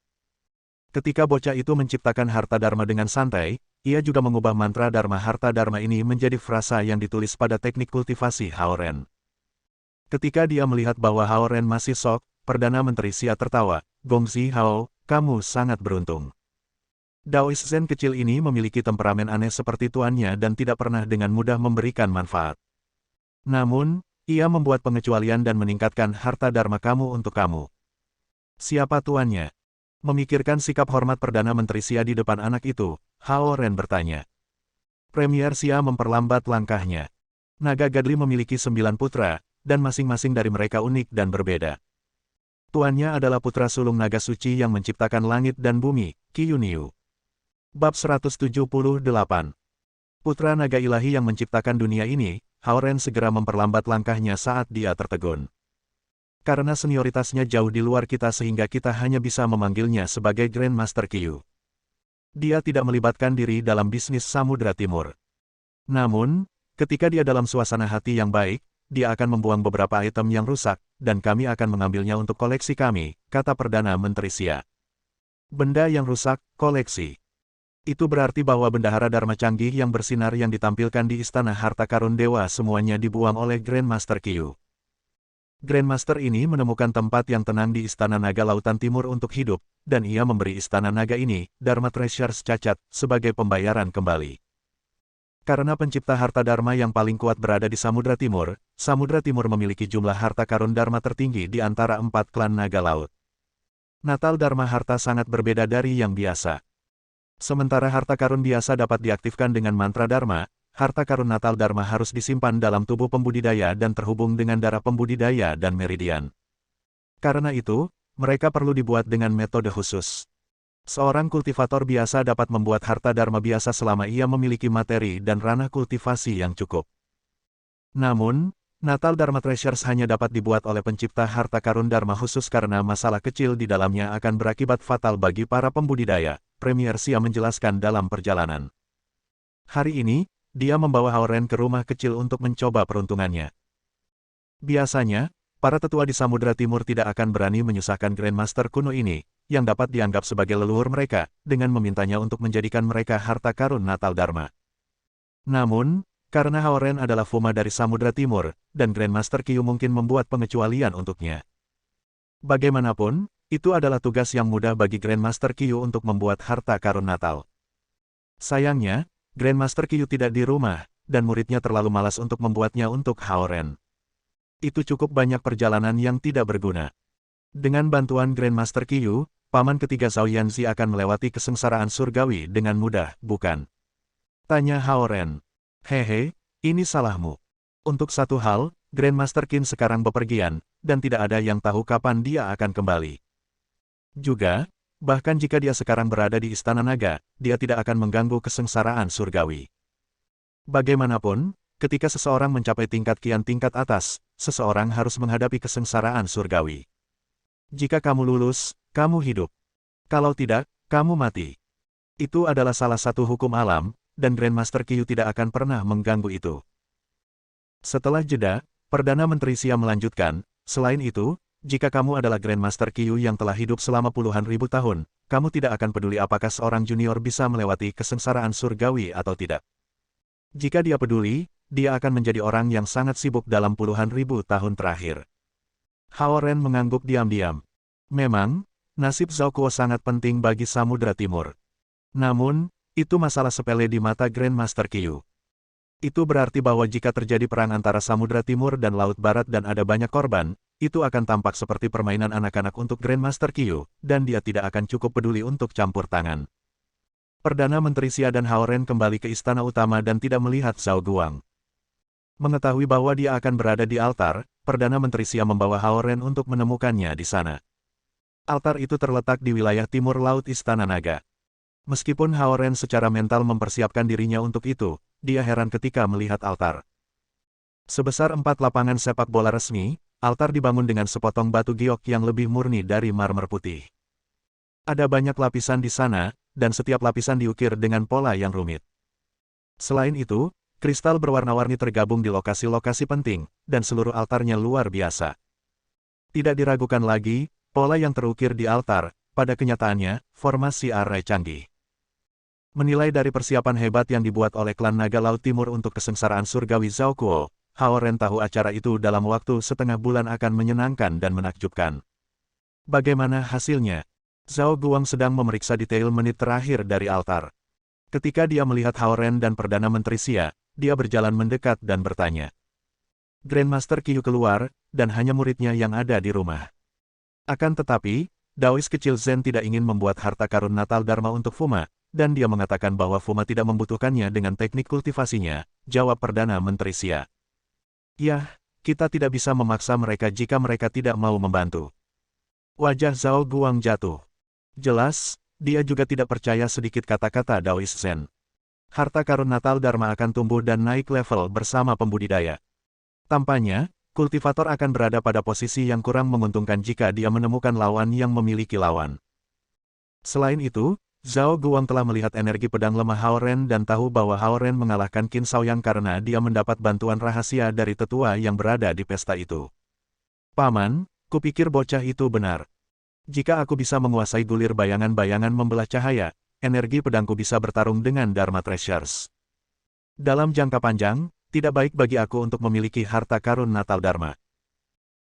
A: Ketika bocah itu menciptakan harta Dharma dengan santai, ia juga mengubah mantra Dharma harta Dharma ini menjadi frasa yang ditulis pada teknik kultivasi Haoren. Ketika dia melihat bahwa Haoren masih shock, Perdana Menteri Xia tertawa, Gongzi Hao, kamu sangat beruntung. Daois Zen kecil ini memiliki temperamen aneh seperti tuannya dan tidak pernah dengan mudah memberikan manfaat. Namun, ia membuat pengecualian dan meningkatkan harta Dharma kamu untuk kamu. Siapa tuannya? Memikirkan sikap hormat Perdana Menteri Xia di depan anak itu, Haoren bertanya. Premier Xia memperlambat langkahnya. Naga Gadli memiliki 9 putra, dan masing-masing dari mereka unik dan berbeda. Tuannya adalah putra sulung naga suci yang menciptakan langit dan bumi, Qiyuniu. Bab 178. Putra naga ilahi yang menciptakan dunia ini, Haoren segera memperlambat langkahnya saat dia tertegun. Karena senioritasnya jauh di luar kita sehingga kita hanya bisa memanggilnya sebagai Grandmaster Qiyu. Dia tidak melibatkan diri dalam bisnis Samudra Timur. Namun, ketika dia dalam suasana hati yang baik, dia akan membuang beberapa item yang rusak, dan kami akan mengambilnya untuk koleksi kami, kata Perdana Menteri Xia. Benda yang rusak, koleksi. Itu berarti bahwa bendahara Dharma canggih yang bersinar yang ditampilkan di Istana Harta Karun Dewa semuanya dibuang oleh Grandmaster Qiyu. Grandmaster ini menemukan tempat yang tenang di Istana Naga Lautan Timur untuk hidup, dan ia memberi Istana Naga ini, Dharma Treasures cacat, sebagai pembayaran kembali. Karena pencipta harta Dharma yang paling kuat berada di Samudra Timur memiliki jumlah harta karun Dharma tertinggi di antara 4 klan naga laut. Natal Dharma harta sangat berbeda dari yang biasa. Sementara harta karun biasa dapat diaktifkan dengan mantra Dharma, harta karun Natal Dharma harus disimpan dalam tubuh pembudidaya dan terhubung dengan darah pembudidaya dan meridian. Karena itu, mereka perlu dibuat dengan metode khusus. Seorang kultivator biasa dapat membuat harta Dharma biasa selama ia memiliki materi dan ranah kultivasi yang cukup. Namun, Natal Dharma Treasures hanya dapat dibuat oleh pencipta harta karun Dharma khusus karena masalah kecil di dalamnya akan berakibat fatal bagi para pembudidaya, Premier Xia menjelaskan dalam perjalanan. Hari ini, dia membawa Haoren ke rumah kecil untuk mencoba peruntungannya. Biasanya, para tetua di Samudra Timur tidak akan berani menyusahkan Grandmaster kuno ini, yang dapat dianggap sebagai leluhur mereka, dengan memintanya untuk menjadikan mereka harta karun Natal Dharma. Namun, Karena Hao Ren adalah Fuma dari Samudra Timur, dan Grandmaster Qiu mungkin membuat pengecualian untuknya. Bagaimanapun, itu adalah tugas yang mudah bagi Grandmaster Qiu untuk membuat harta karun Natal. Sayangnya, Grandmaster Qiu tidak di rumah, dan muridnya terlalu malas untuk membuatnya untuk Hao Ren. Itu cukup banyak perjalanan yang tidak berguna. Dengan bantuan Grandmaster Qiu, paman ketiga Zhao Yanzi akan melewati kesengsaraan surgawi dengan mudah, bukan? Tanya Hao Ren. Hehe, ini salahmu. Untuk satu hal, Grandmaster Qin sekarang bepergian, dan tidak ada yang tahu kapan dia akan kembali. Juga, bahkan jika dia sekarang berada di Istana Naga, dia tidak akan mengganggu kesengsaraan surgawi. Bagaimanapun, ketika seseorang mencapai tingkat kian tingkat atas, seseorang harus menghadapi kesengsaraan surgawi. Jika kamu lulus, kamu hidup. Kalau tidak, kamu mati. Itu adalah salah satu hukum alam, dan Grandmaster Qiu tidak akan pernah mengganggu itu. Setelah jeda, Perdana Menteri Xia melanjutkan, selain itu, jika kamu adalah Grandmaster Qiu yang telah hidup selama puluhan ribu tahun, kamu tidak akan peduli apakah seorang junior bisa melewati kesengsaraan surgawi atau tidak. Jika dia peduli, dia akan menjadi orang yang sangat sibuk dalam puluhan ribu tahun terakhir. Hao Ren mengangguk diam-diam. Memang, nasib Zhao Kuo sangat penting bagi Samudra Timur. Namun, itu masalah sepele di mata Grandmaster Qiu. Itu berarti bahwa jika terjadi perang antara Samudra Timur dan Laut Barat dan ada banyak korban, itu akan tampak seperti permainan anak-anak untuk Grandmaster Qiu, dan dia tidak akan cukup peduli untuk campur tangan. Perdana Menteri Xia dan Hao Ren kembali ke istana utama dan tidak melihat Zhao Guang. Mengetahui bahwa dia akan berada di altar, Perdana Menteri Xia membawa Hao Ren untuk menemukannya di sana. Altar itu terletak di wilayah timur laut Istana Naga. Meskipun Hao Ren secara mental mempersiapkan dirinya untuk itu, dia heran ketika melihat altar. Sebesar 4 lapangan sepak bola resmi, altar dibangun dengan sepotong batu giok yang lebih murni dari marmer putih. Ada banyak lapisan di sana, dan setiap lapisan diukir dengan pola yang rumit. Selain itu, kristal berwarna-warni tergabung di lokasi-lokasi penting, dan seluruh altarnya luar biasa. Tidak diragukan lagi, pola yang terukir di altar, pada kenyataannya, formasi arai canggih. Menilai dari persiapan hebat yang dibuat oleh klan Naga Laut Timur untuk kesengsaraan surgawi Zhao Kuo, Hao Ren tahu acara itu dalam waktu setengah bulan akan menyenangkan dan menakjubkan. Bagaimana hasilnya? Zhao Guang sedang memeriksa detail menit terakhir dari altar. Ketika dia melihat Hao Ren dan Perdana Menteri Xia, dia berjalan mendekat dan bertanya. Grandmaster Qiu keluar, dan hanya muridnya yang ada di rumah. Akan tetapi, Daois kecil Zen tidak ingin membuat harta karun Natal Dharma untuk Fuma, dan dia mengatakan bahwa Fuma tidak membutuhkannya dengan teknik kultivasinya, jawab Perdana Menteri Xia. Yah, kita tidak bisa memaksa mereka jika mereka tidak mau membantu. Wajah Zhao Guang jatuh. Jelas, dia juga tidak percaya sedikit kata-kata Daois Zen. Harta karun Natal Dharma akan tumbuh dan naik level bersama pembudidaya. Tampaknya, kultivator akan berada pada posisi yang kurang menguntungkan jika dia menemukan lawan yang memiliki lawan. Selain itu, Zhao Guang telah melihat energi pedang lemah Hao Ren dan tahu bahwa Hao Ren mengalahkan Qin Shaoyang karena dia mendapat bantuan rahasia dari tetua yang berada di pesta itu. Paman, kupikir bocah itu benar. Jika aku bisa menguasai gulir bayangan-bayangan membelah cahaya, energi pedangku bisa bertarung dengan Dharma Treasures. Dalam jangka panjang, tidak baik bagi aku untuk memiliki harta karun Natal Dharma.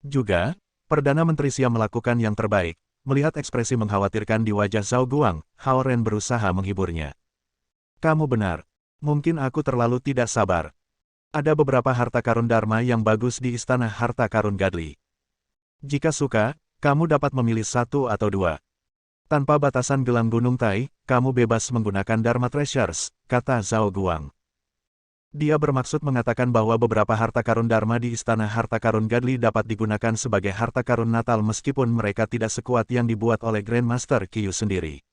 A: Juga, Perdana Menteri Xia melakukan yang terbaik. Melihat ekspresi mengkhawatirkan di wajah Zhao Guang, Hao Ren berusaha menghiburnya. Kamu benar. Mungkin aku terlalu tidak sabar. Ada beberapa harta karun Dharma yang bagus di Istana Harta Karun Gadli. Jika suka, kamu dapat memilih satu atau dua. Tanpa batasan gelang Gunung Tai, kamu bebas menggunakan Dharma Treasures, kata Zhao Guang. Dia bermaksud mengatakan bahwa beberapa harta karun Dharma di Istana Harta Karun Gadli dapat digunakan sebagai harta karun Natal meskipun mereka tidak sekuat yang dibuat oleh Grandmaster Qiu sendiri.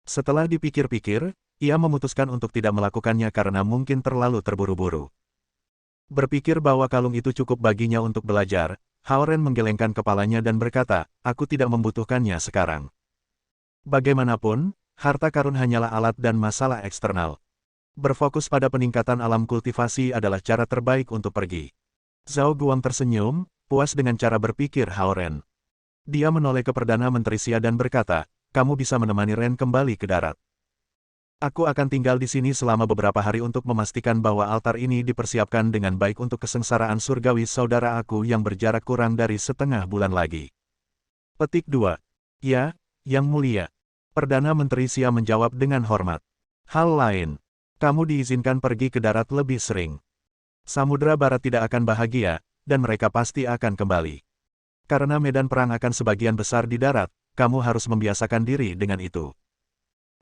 A: Setelah dipikir-pikir, ia memutuskan untuk tidak melakukannya karena mungkin terlalu terburu-buru. Berpikir bahwa kalung itu cukup baginya untuk belajar, Hao Ren menggelengkan kepalanya dan berkata, aku tidak membutuhkannya sekarang. Bagaimanapun, harta karun hanyalah alat dan masalah eksternal. Berfokus pada peningkatan alam kultivasi adalah cara terbaik untuk pergi. Zhao Guang tersenyum, puas dengan cara berpikir Hao Ren. Dia menoleh ke Perdana Menteri Xia dan berkata, kamu bisa menemani Ren kembali ke darat. Aku akan tinggal di sini selama beberapa hari untuk memastikan bahwa altar ini dipersiapkan dengan baik untuk kesengsaraan surgawi saudara aku yang berjarak kurang dari setengah bulan lagi. Petik 2. Ya, Yang Mulia. Perdana Menteri Xia menjawab dengan hormat. Hal lain. Kamu diizinkan pergi ke darat lebih sering. Samudra Barat tidak akan bahagia, dan mereka pasti akan kembali. Karena medan perang akan sebagian besar di darat, kamu harus membiasakan diri dengan itu.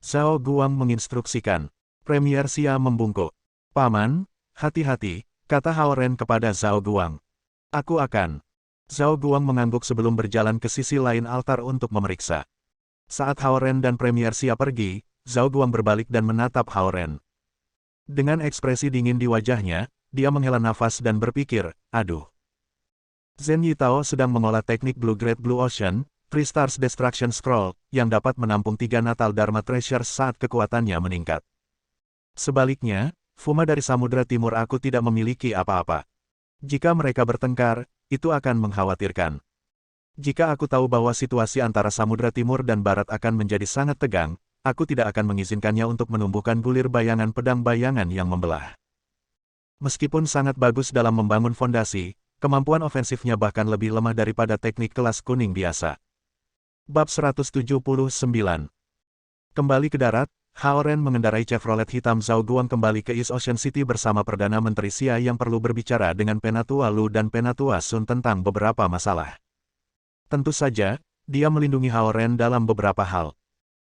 A: Zhao Guang menginstruksikan. Premier Xia membungkuk. Paman, hati-hati, kata Hao Ren kepada Zhao Guang. Aku akan. Zhao Guang mengangguk sebelum berjalan ke sisi lain altar untuk memeriksa. Saat Hao Ren dan Premier Xia pergi, Zhao Guang berbalik dan menatap Hao Ren. Dengan ekspresi dingin di wajahnya, dia menghela nafas dan berpikir, aduh. Zhen Yitao sedang mengolah teknik Blue Great Blue Ocean, Three Stars Destruction Scroll, yang dapat menampung 3 Natal Dharma Treasures saat kekuatannya meningkat. Sebaliknya, Fuma dari Samudra Timur aku tidak memiliki apa-apa. Jika mereka bertengkar, itu akan mengkhawatirkan. Jika aku tahu bahwa situasi antara Samudra Timur dan Barat akan menjadi sangat tegang, aku tidak akan mengizinkannya untuk menumbuhkan bulir bayangan pedang bayangan yang membelah. Meskipun sangat bagus dalam membangun fondasi, kemampuan ofensifnya bahkan lebih lemah daripada teknik kelas kuning biasa. Bab 179. Kembali ke darat, Hao Ren mengendarai Chevrolet hitam Zhao Guang kembali ke East Ocean City bersama Perdana Menteri Xia yang perlu berbicara dengan Penatua Lu dan Penatua Sun tentang beberapa masalah. Tentu saja, dia melindungi Hao Ren dalam beberapa hal.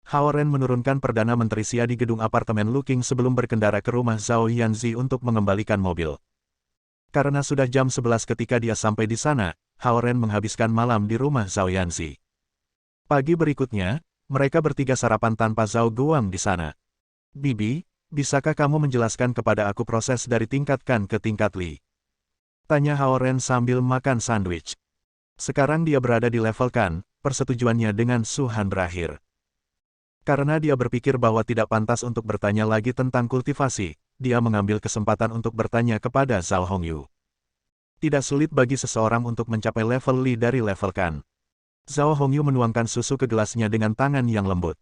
A: Hao Ren menurunkan Perdana Menteri Xia di gedung apartemen Luking sebelum berkendara ke rumah Zhao Yanzi untuk mengembalikan mobil. Karena sudah jam 11 ketika dia sampai di sana, Hao Ren menghabiskan malam di rumah Zhao Yanzi. Pagi berikutnya, mereka bertiga sarapan tanpa Zhao Guang di sana. Bibi, bisakah kamu menjelaskan kepada aku proses dari tingkat Kan ke tingkat Li? Tanya Hao Ren sambil makan sandwich. Sekarang dia berada di level Kan, persetujuannya dengan Su Han berakhir. Karena dia berpikir bahwa tidak pantas untuk bertanya lagi tentang kultivasi, dia mengambil kesempatan untuk bertanya kepada Zhao Hongyu. Tidak sulit bagi seseorang untuk mencapai level Li dari level Kan. Zhao Hongyu menuangkan susu ke gelasnya dengan tangan yang lembut.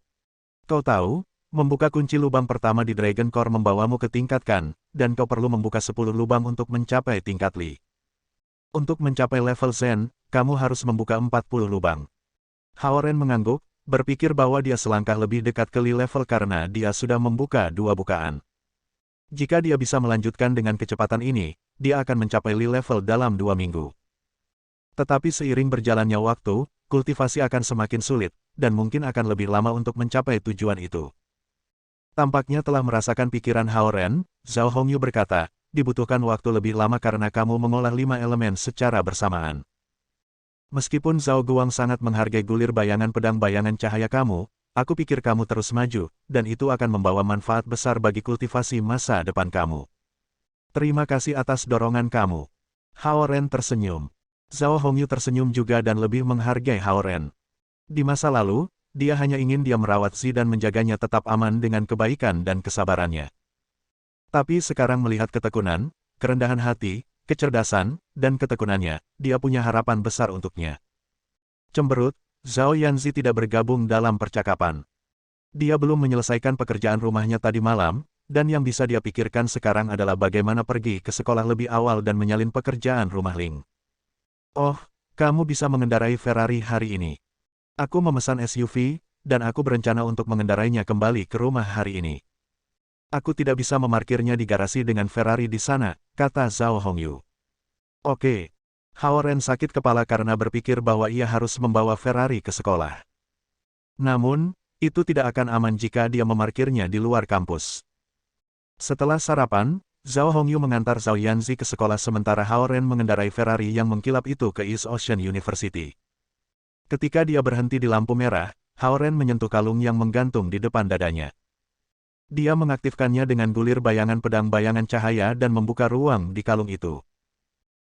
A: Kau tahu, membuka kunci lubang pertama di Dragon Core membawamu ke tingkat Kan, dan kau perlu membuka 10 lubang untuk mencapai tingkat Li. Untuk mencapai level Zen, kamu harus membuka 40 lubang. Hao Ren mengangguk, berpikir bahwa dia selangkah lebih dekat ke Li level karena dia sudah membuka 2 bukaan. Jika dia bisa melanjutkan dengan kecepatan ini, dia akan mencapai Li level dalam 2 minggu. Tetapi seiring berjalannya waktu, kultivasi akan semakin sulit, dan mungkin akan lebih lama untuk mencapai tujuan itu. Tampaknya telah merasakan pikiran Hao Ren, Zhao Hongyu berkata, dibutuhkan waktu lebih lama karena kamu mengolah 5 elemen secara bersamaan. Meskipun Zhao Guang sangat menghargai gulir bayangan pedang bayangan cahaya kamu, aku pikir kamu terus maju, dan itu akan membawa manfaat besar bagi kultivasi masa depan kamu. Terima kasih atas dorongan kamu. Hao Ren tersenyum. Zhao Hongyu tersenyum juga dan lebih menghargai Hao Ren. Di masa lalu, dia hanya ingin dia merawat Zi dan menjaganya tetap aman dengan kebaikan dan kesabarannya. Tapi sekarang melihat ketekunan, kerendahan hati, kecerdasan, dan ketekunannya, dia punya harapan besar untuknya. Cemberut, Zhao Yanzi tidak bergabung dalam percakapan. Dia belum menyelesaikan pekerjaan rumahnya tadi malam, dan yang bisa dia pikirkan sekarang adalah bagaimana pergi ke sekolah lebih awal dan menyalin pekerjaan rumah Ling. Oh, kamu bisa mengendarai Ferrari hari ini. Aku memesan SUV, dan aku berencana untuk mengendarainya kembali ke rumah hari ini. Aku tidak bisa memarkirnya di garasi dengan Ferrari di sana, kata Zhao Hongyu. Oke. Hao Ren sakit kepala karena berpikir bahwa ia harus membawa Ferrari ke sekolah. Namun, itu tidak akan aman jika dia memarkirnya di luar kampus. Setelah sarapan, Zhao Hongyu mengantar Zhao Yanzi ke sekolah sementara Hao Ren mengendarai Ferrari yang mengkilap itu ke East Ocean University. Ketika dia berhenti di lampu merah, Hao Ren menyentuh kalung yang menggantung di depan dadanya. Dia mengaktifkannya dengan gulir bayangan pedang bayangan cahaya dan membuka ruang di kalung itu.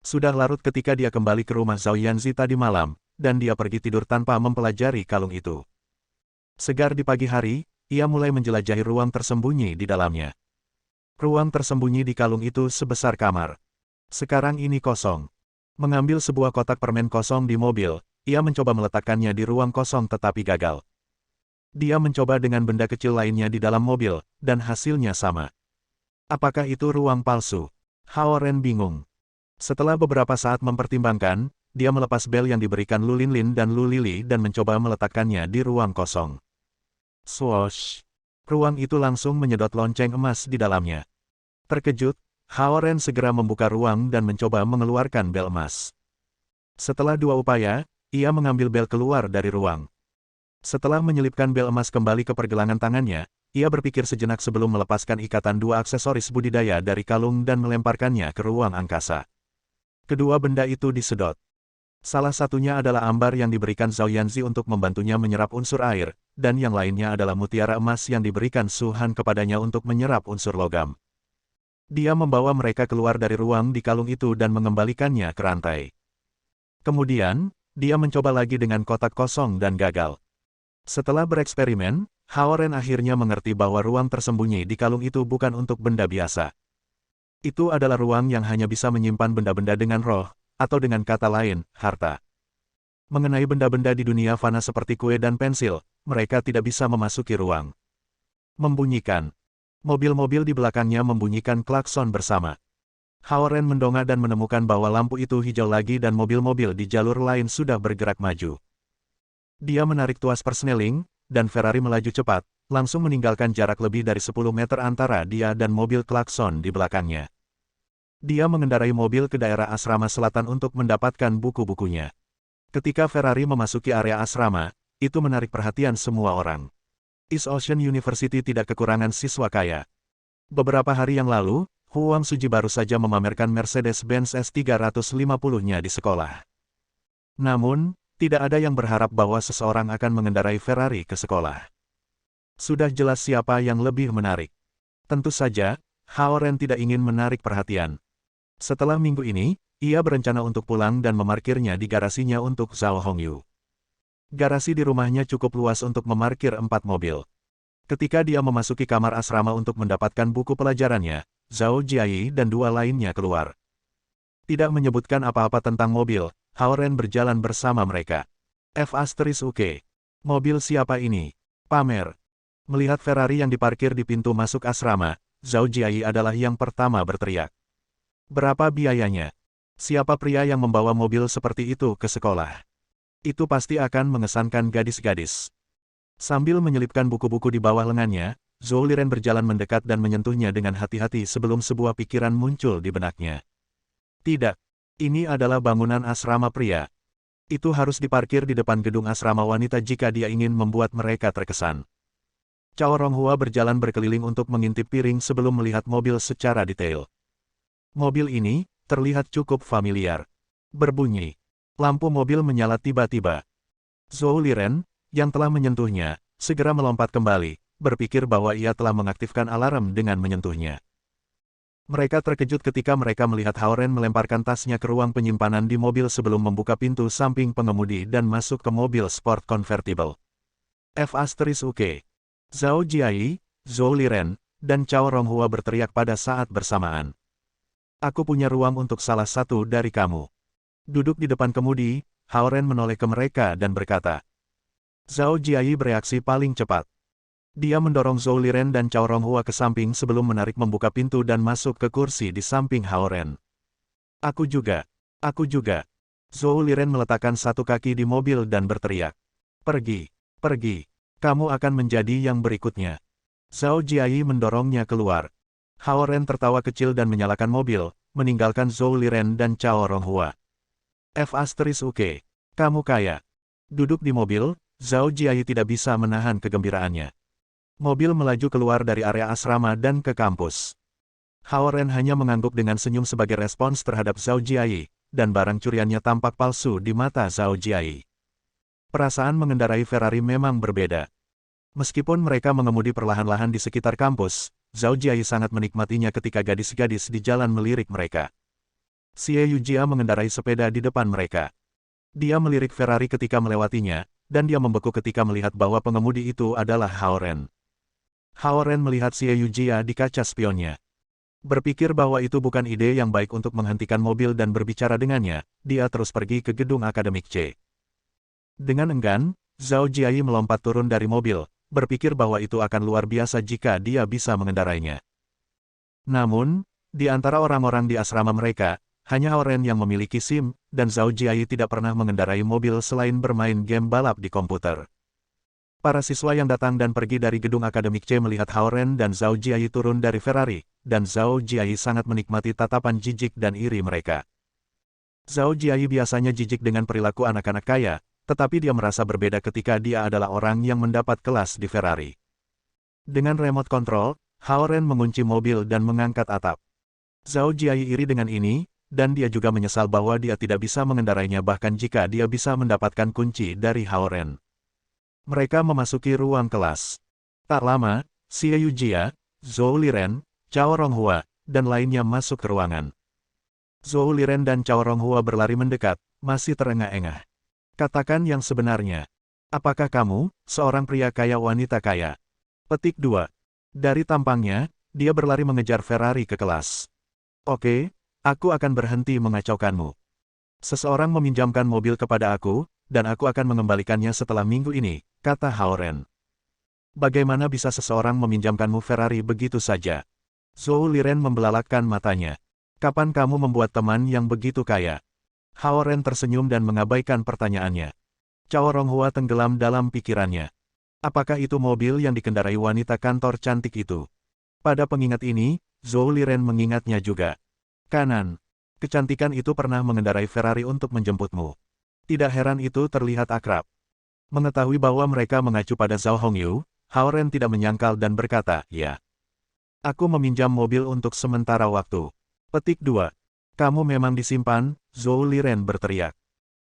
A: Sudah larut ketika dia kembali ke rumah Zhao Yanzi tadi malam, dan dia pergi tidur tanpa mempelajari kalung itu. Segar di pagi hari, ia mulai menjelajahi ruang tersembunyi di dalamnya. Ruang tersembunyi di kalung itu sebesar kamar. Sekarang ini kosong. Mengambil sebuah kotak permen kosong di mobil, ia mencoba meletakkannya di ruang kosong tetapi gagal. Dia mencoba dengan benda kecil lainnya di dalam mobil, dan hasilnya sama. Apakah itu ruang palsu? Hao Ren bingung. Setelah beberapa saat mempertimbangkan, dia melepas bel yang diberikan Lu Linlin dan Lu Lili dan mencoba meletakkannya di ruang kosong. Swoosh! Ruang itu langsung menyedot lonceng emas di dalamnya. Terkejut, Hao Ren segera membuka ruang dan mencoba mengeluarkan bel emas. Setelah 2 upaya, ia mengambil bel keluar dari ruang. Setelah menyelipkan bel emas kembali ke pergelangan tangannya, ia berpikir sejenak sebelum melepaskan ikatan 2 aksesoris budidaya dari kalung dan melemparkannya ke ruang angkasa. Kedua benda itu disedot. Salah satunya adalah ambar yang diberikan Zhao Yanzi untuk membantunya menyerap unsur air, dan yang lainnya adalah mutiara emas yang diberikan Su Han kepadanya untuk menyerap unsur logam. Dia membawa mereka keluar dari ruang di kalung itu dan mengembalikannya ke rantai. Kemudian, dia mencoba lagi dengan kotak kosong dan gagal. Setelah bereksperimen, Hao Ren akhirnya mengerti bahwa ruang tersembunyi di kalung itu bukan untuk benda biasa. Itu adalah ruang yang hanya bisa menyimpan benda-benda dengan roh, atau dengan kata lain, harta. Mengenai benda-benda di dunia fana seperti kue dan pensil, mereka tidak bisa memasuki ruang. Membunyikan. Mobil-mobil di belakangnya membunyikan klakson bersama. Hao Ren mendongak dan menemukan bahwa lampu itu hijau lagi dan mobil-mobil di jalur lain sudah bergerak maju. Dia menarik tuas persneling, dan Ferrari melaju cepat, langsung meninggalkan jarak lebih dari 10 meter antara dia dan mobil klakson di belakangnya. Dia mengendarai mobil ke daerah asrama selatan untuk mendapatkan buku-bukunya. Ketika Ferrari memasuki area asrama, itu menarik perhatian semua orang. East Ocean University tidak kekurangan siswa kaya. Beberapa hari yang lalu, Huang Suji baru saja memamerkan Mercedes-Benz S350-nya di sekolah. Namun, tidak ada yang berharap bahwa seseorang akan mengendarai Ferrari ke sekolah. Sudah jelas siapa yang lebih menarik. Tentu saja, Hao Ren tidak ingin menarik perhatian. Setelah minggu ini, ia berencana untuk pulang dan memarkirnya di garasinya untuk Zhao Hongyu. Garasi di rumahnya cukup luas untuk memarkir 4 mobil. Ketika dia memasuki kamar asrama untuk mendapatkan buku pelajarannya, Zhao Jiayi dan 2 lainnya keluar. Tidak menyebutkan apa-apa tentang mobil, Hao Ren berjalan bersama mereka. F*UK. Mobil siapa ini? Pamer. Melihat Ferrari yang diparkir di pintu masuk asrama, Zhao Jiayi adalah yang pertama berteriak. Berapa biayanya? Siapa pria yang membawa mobil seperti itu ke sekolah? Itu pasti akan mengesankan gadis-gadis. Sambil menyelipkan buku-buku di bawah lengannya, Zhou Liren berjalan mendekat dan menyentuhnya dengan hati-hati sebelum sebuah pikiran muncul di benaknya. Tidak. Ini adalah bangunan asrama pria. Itu harus diparkir di depan gedung asrama wanita jika dia ingin membuat mereka terkesan. Cao Ronghua berjalan berkeliling untuk mengintip piring sebelum melihat mobil secara detail. Mobil ini terlihat cukup familiar. Berbunyi. Lampu mobil menyala tiba-tiba. Zhou Liren, yang telah menyentuhnya, segera melompat kembali, berpikir bahwa ia telah mengaktifkan alarm dengan menyentuhnya. Mereka terkejut ketika mereka melihat Hao Ren melemparkan tasnya ke ruang penyimpanan di mobil sebelum membuka pintu samping pengemudi dan masuk ke mobil sport convertible. F*UK. Zhao Jiayi, Zhou Liren, dan Cao Ronghua berteriak pada saat bersamaan. Aku punya ruang untuk salah satu dari kamu. Duduk di depan kemudi, Hao Ren menoleh ke mereka dan berkata. Zhao Jiayi bereaksi paling cepat. Dia mendorong Zhou Liren dan Cao Ronghua ke samping sebelum menarik membuka pintu dan masuk ke kursi di samping Hao Ren. Aku juga. Aku juga. Zhou Liren meletakkan satu kaki di mobil dan berteriak. Pergi. Pergi. Kamu akan menjadi yang berikutnya. Zhao Jiayi mendorongnya keluar. Hao Ren tertawa kecil dan menyalakan mobil, meninggalkan Zhou Liren dan Cao Ronghua. F*UK. Kamu kaya. Duduk di mobil, Zhao Jiayi tidak bisa menahan kegembiraannya. Mobil melaju keluar dari area asrama dan ke kampus. Hao Ren hanya mengangguk dengan senyum sebagai respons terhadap Zhao Jiayi, dan barang curiannya tampak palsu di mata Zhao Jiayi. Perasaan mengendarai Ferrari memang berbeda. Meskipun mereka mengemudi perlahan-lahan di sekitar kampus, Zhao Jiayi sangat menikmatinya ketika gadis-gadis di jalan melirik mereka. Xie Yujia mengendarai sepeda di depan mereka. Dia melirik Ferrari ketika melewatinya, dan dia membeku ketika melihat bahwa pengemudi itu adalah Hao Ren. Hao Ren melihat Xie Yujia di kaca spionnya. Berpikir bahwa itu bukan ide yang baik untuk menghentikan mobil dan berbicara dengannya, dia terus pergi ke gedung akademik C. Dengan enggan, Zhao Jiayi melompat turun dari mobil, berpikir bahwa itu akan luar biasa jika dia bisa mengendarainya. Namun, di antara orang-orang di asrama mereka, hanya Hao Ren yang memiliki SIM, dan Zhao Jiayi tidak pernah mengendarai mobil selain bermain game balap di komputer. Para siswa yang datang dan pergi dari gedung akademik C melihat Hao Ren dan Zhao Jiayi turun dari Ferrari, dan Zhao Jiayi sangat menikmati tatapan jijik dan iri mereka. Zhao Jiayi biasanya jijik dengan perilaku anak-anak kaya, tetapi dia merasa berbeda ketika dia adalah orang yang mendapat kelas di Ferrari. Dengan remote control, Hao Ren mengunci mobil dan mengangkat atap. Zhao Jiayi iri dengan ini, dan dia juga menyesal bahwa dia tidak bisa mengendarainya bahkan jika dia bisa mendapatkan kunci dari Hao Ren. Mereka memasuki ruang kelas. Tak lama, Xie Yujia, Zhou Liren, Cao Ronghua, dan lainnya masuk ke ruangan. Zhou Liren dan Cao Ronghua berlari mendekat, masih terengah-engah. Katakan yang sebenarnya. Apakah kamu, seorang pria kaya wanita kaya? Petik 2. Dari tampangnya, dia berlari mengejar Ferrari ke kelas. Oke, aku akan berhenti mengacaukanmu. Seseorang meminjamkan mobil kepada aku, dan aku akan mengembalikannya setelah minggu ini, kata Hao Ren. Bagaimana bisa seseorang meminjamkanmu Ferrari begitu saja? Zhou Liren membelalakkan matanya. Kapan kamu membuat teman yang begitu kaya? Hao Ren tersenyum dan mengabaikan pertanyaannya. Cao Ronghua tenggelam dalam pikirannya. Apakah itu mobil yang dikendarai wanita kantor cantik itu? Pada pengingat ini, Zhou Liren mengingatnya juga. Kanan. Kecantikan itu pernah mengendarai Ferrari untuk menjemputmu. Tidak heran itu terlihat akrab. Mengetahui bahwa mereka mengacu pada Zhao Hongyu, Hao Ren tidak menyangkal dan berkata, ya. Aku meminjam mobil untuk sementara waktu. Petik 2. Kamu memang disimpan, Zhou Liren berteriak.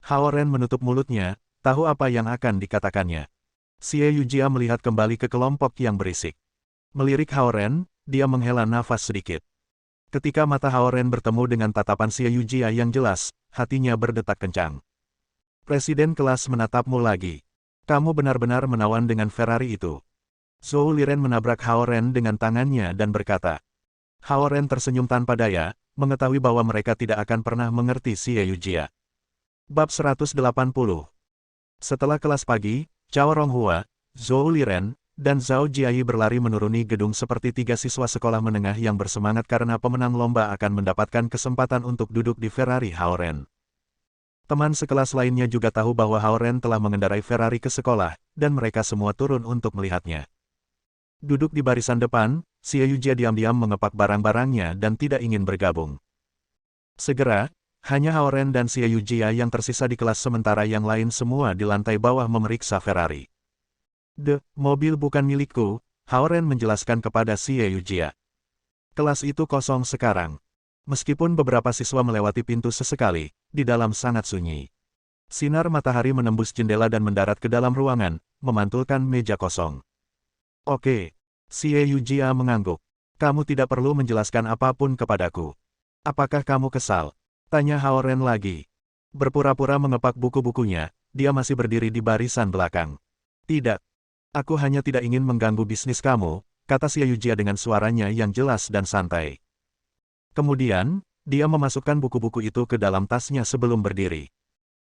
A: Hao Ren menutup mulutnya, tahu apa yang akan dikatakannya. Xie Yujia melihat kembali ke kelompok yang berisik. Melirik Hao Ren, dia menghela nafas sedikit. Ketika mata Hao Ren bertemu dengan tatapan Xie Yujia yang jelas, hatinya berdetak kencang. Presiden kelas menatapmu lagi. Kamu benar-benar menawan dengan Ferrari itu. Zhou Liren menabrak Hao Ren dengan tangannya dan berkata. Hao Ren tersenyum tanpa daya, mengetahui bahwa mereka tidak akan pernah mengerti Xie Yujia. Bab 180. Setelah kelas pagi, Cao Ronghua, Zhou Liren, dan Zhao Jiayi berlari menuruni gedung seperti tiga siswa sekolah menengah yang bersemangat karena pemenang lomba akan mendapatkan kesempatan untuk duduk di Ferrari Hao Ren. Teman sekelas lainnya juga tahu bahwa Hao Ren telah mengendarai Ferrari ke sekolah, dan mereka semua turun untuk melihatnya. Duduk di barisan depan, Xie Yujia diam-diam mengepak barang-barangnya dan tidak ingin bergabung. Segera, hanya Hao Ren dan Xie Yujia yang tersisa di kelas sementara yang lain semua di lantai bawah memeriksa Ferrari. Mobil bukan milikku, Hao Ren menjelaskan kepada Xie Yujia. Kelas itu kosong sekarang. Meskipun beberapa siswa melewati pintu sesekali, di dalam sangat sunyi. Sinar matahari menembus jendela dan mendarat ke dalam ruangan, memantulkan meja kosong. Oke, Xie Yujia mengangguk. Kamu tidak perlu menjelaskan apapun kepadaku. Apakah kamu kesal? Tanya Hao Ren lagi. Berpura-pura mengepak buku-bukunya, dia masih berdiri di barisan belakang. Tidak. Aku hanya tidak ingin mengganggu bisnis kamu, kata Xie Yujia dengan suaranya yang jelas dan santai. Kemudian, dia memasukkan buku-buku itu ke dalam tasnya sebelum berdiri.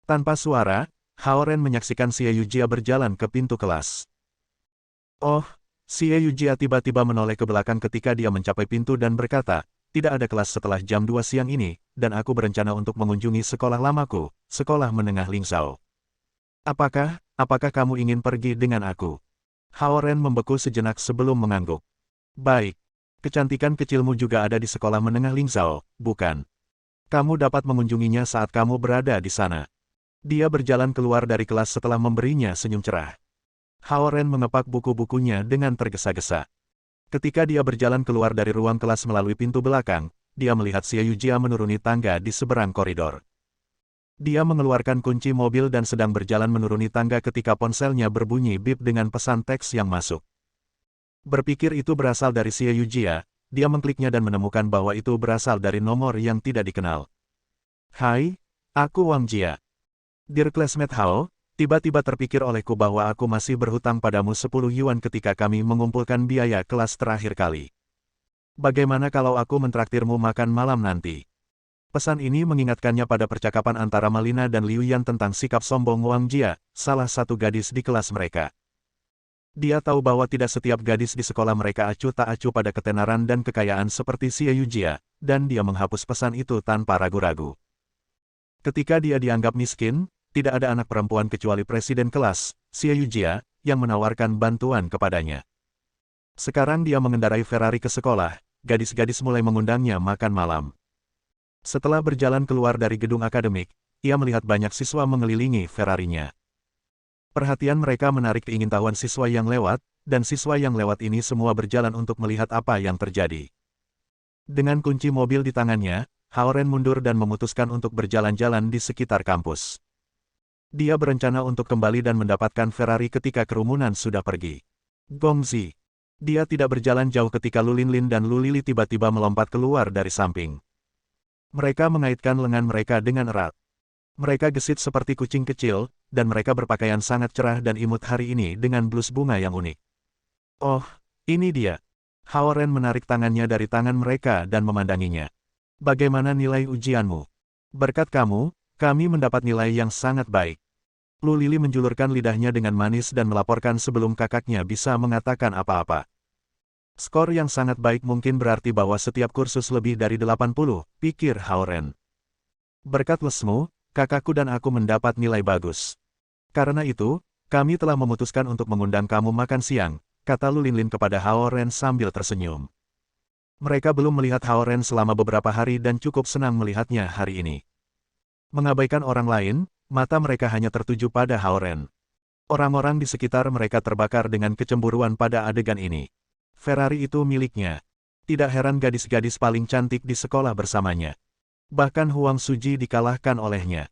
A: Tanpa suara, Hao Ren menyaksikan Xie Yujia berjalan ke pintu kelas. Oh, Xie Yujia tiba-tiba menoleh ke belakang ketika dia mencapai pintu dan berkata, tidak ada kelas setelah jam 2 siang ini, dan aku berencana untuk mengunjungi sekolah lamaku, sekolah menengah Lingzhou. Apakah kamu ingin pergi dengan aku? Hao Ren membeku sejenak sebelum mengangguk. Baik. Kecantikan kecilmu juga ada di sekolah menengah Lingzhou, bukan? Kamu dapat mengunjunginya saat kamu berada di sana. Dia berjalan keluar dari kelas setelah memberinya senyum cerah. Hao Ren mengepak buku-bukunya dengan tergesa-gesa. Ketika dia berjalan keluar dari ruang kelas melalui pintu belakang, dia melihat Xie Yujia menuruni tangga di seberang koridor. Dia mengeluarkan kunci mobil dan sedang berjalan menuruni tangga ketika ponselnya berbunyi bip dengan pesan teks yang masuk. Berpikir itu berasal dari Xie Yujia, dia mengkliknya dan menemukan bahwa itu berasal dari nomor yang tidak dikenal. Hai, aku Wang Jia. Dear classmate Hao, tiba-tiba terpikir olehku bahwa aku masih berhutang padamu 10 yuan ketika kami mengumpulkan biaya kelas terakhir kali. Bagaimana kalau aku mentraktirmu makan malam nanti? Pesan ini mengingatkannya pada percakapan antara Malina dan Liu Yan tentang sikap sombong Wang Jia, salah satu gadis di kelas mereka. Dia tahu bahwa tidak setiap gadis di sekolah mereka acuh tak acuh pada ketenaran dan kekayaan seperti Xie Yujia, dan dia menghapus pesan itu tanpa ragu-ragu. Ketika dia dianggap miskin, tidak ada anak perempuan kecuali presiden kelas, Xie Yujia, yang menawarkan bantuan kepadanya. Sekarang dia mengendarai Ferrari ke sekolah, gadis-gadis mulai mengundangnya makan malam. Setelah berjalan keluar dari gedung akademik, ia melihat banyak siswa mengelilingi Ferrarinya. Perhatian mereka menarik keingintahuan siswa yang lewat, dan siswa yang lewat ini semua berjalan untuk melihat apa yang terjadi. Dengan kunci mobil di tangannya, Haoren mundur dan memutuskan untuk berjalan-jalan di sekitar kampus. Dia berencana untuk kembali dan mendapatkan Ferrari ketika kerumunan sudah pergi. Gongzi. Dia tidak berjalan jauh ketika Lu Linlin dan Lu Lili tiba-tiba melompat keluar dari samping. Mereka mengaitkan lengan mereka dengan erat. Mereka gesit seperti kucing kecil, dan mereka berpakaian sangat cerah dan imut hari ini dengan blus bunga yang unik. Oh, ini dia. Haoren menarik tangannya dari tangan mereka dan memandanginya. Bagaimana nilai ujianmu? Berkat kamu, kami mendapat nilai yang sangat baik. Lu Lili menjulurkan lidahnya dengan manis dan melaporkan sebelum kakaknya bisa mengatakan apa-apa. Skor yang sangat baik mungkin berarti bahwa setiap kursus lebih dari 80, pikir Haoren. Berkat lesmu, kakakku dan aku mendapat nilai bagus. Karena itu, kami telah memutuskan untuk mengundang kamu makan siang, kata Lu Linlin kepada Haoren sambil tersenyum. Mereka belum melihat Haoren selama beberapa hari dan cukup senang melihatnya hari ini. Mengabaikan orang lain, mata mereka hanya tertuju pada Haoren. Orang-orang di sekitar mereka terbakar dengan kecemburuan pada adegan ini. Ferrari itu miliknya. Tidak heran gadis-gadis paling cantik di sekolah bersamanya. Bahkan Huang Suji dikalahkan olehnya.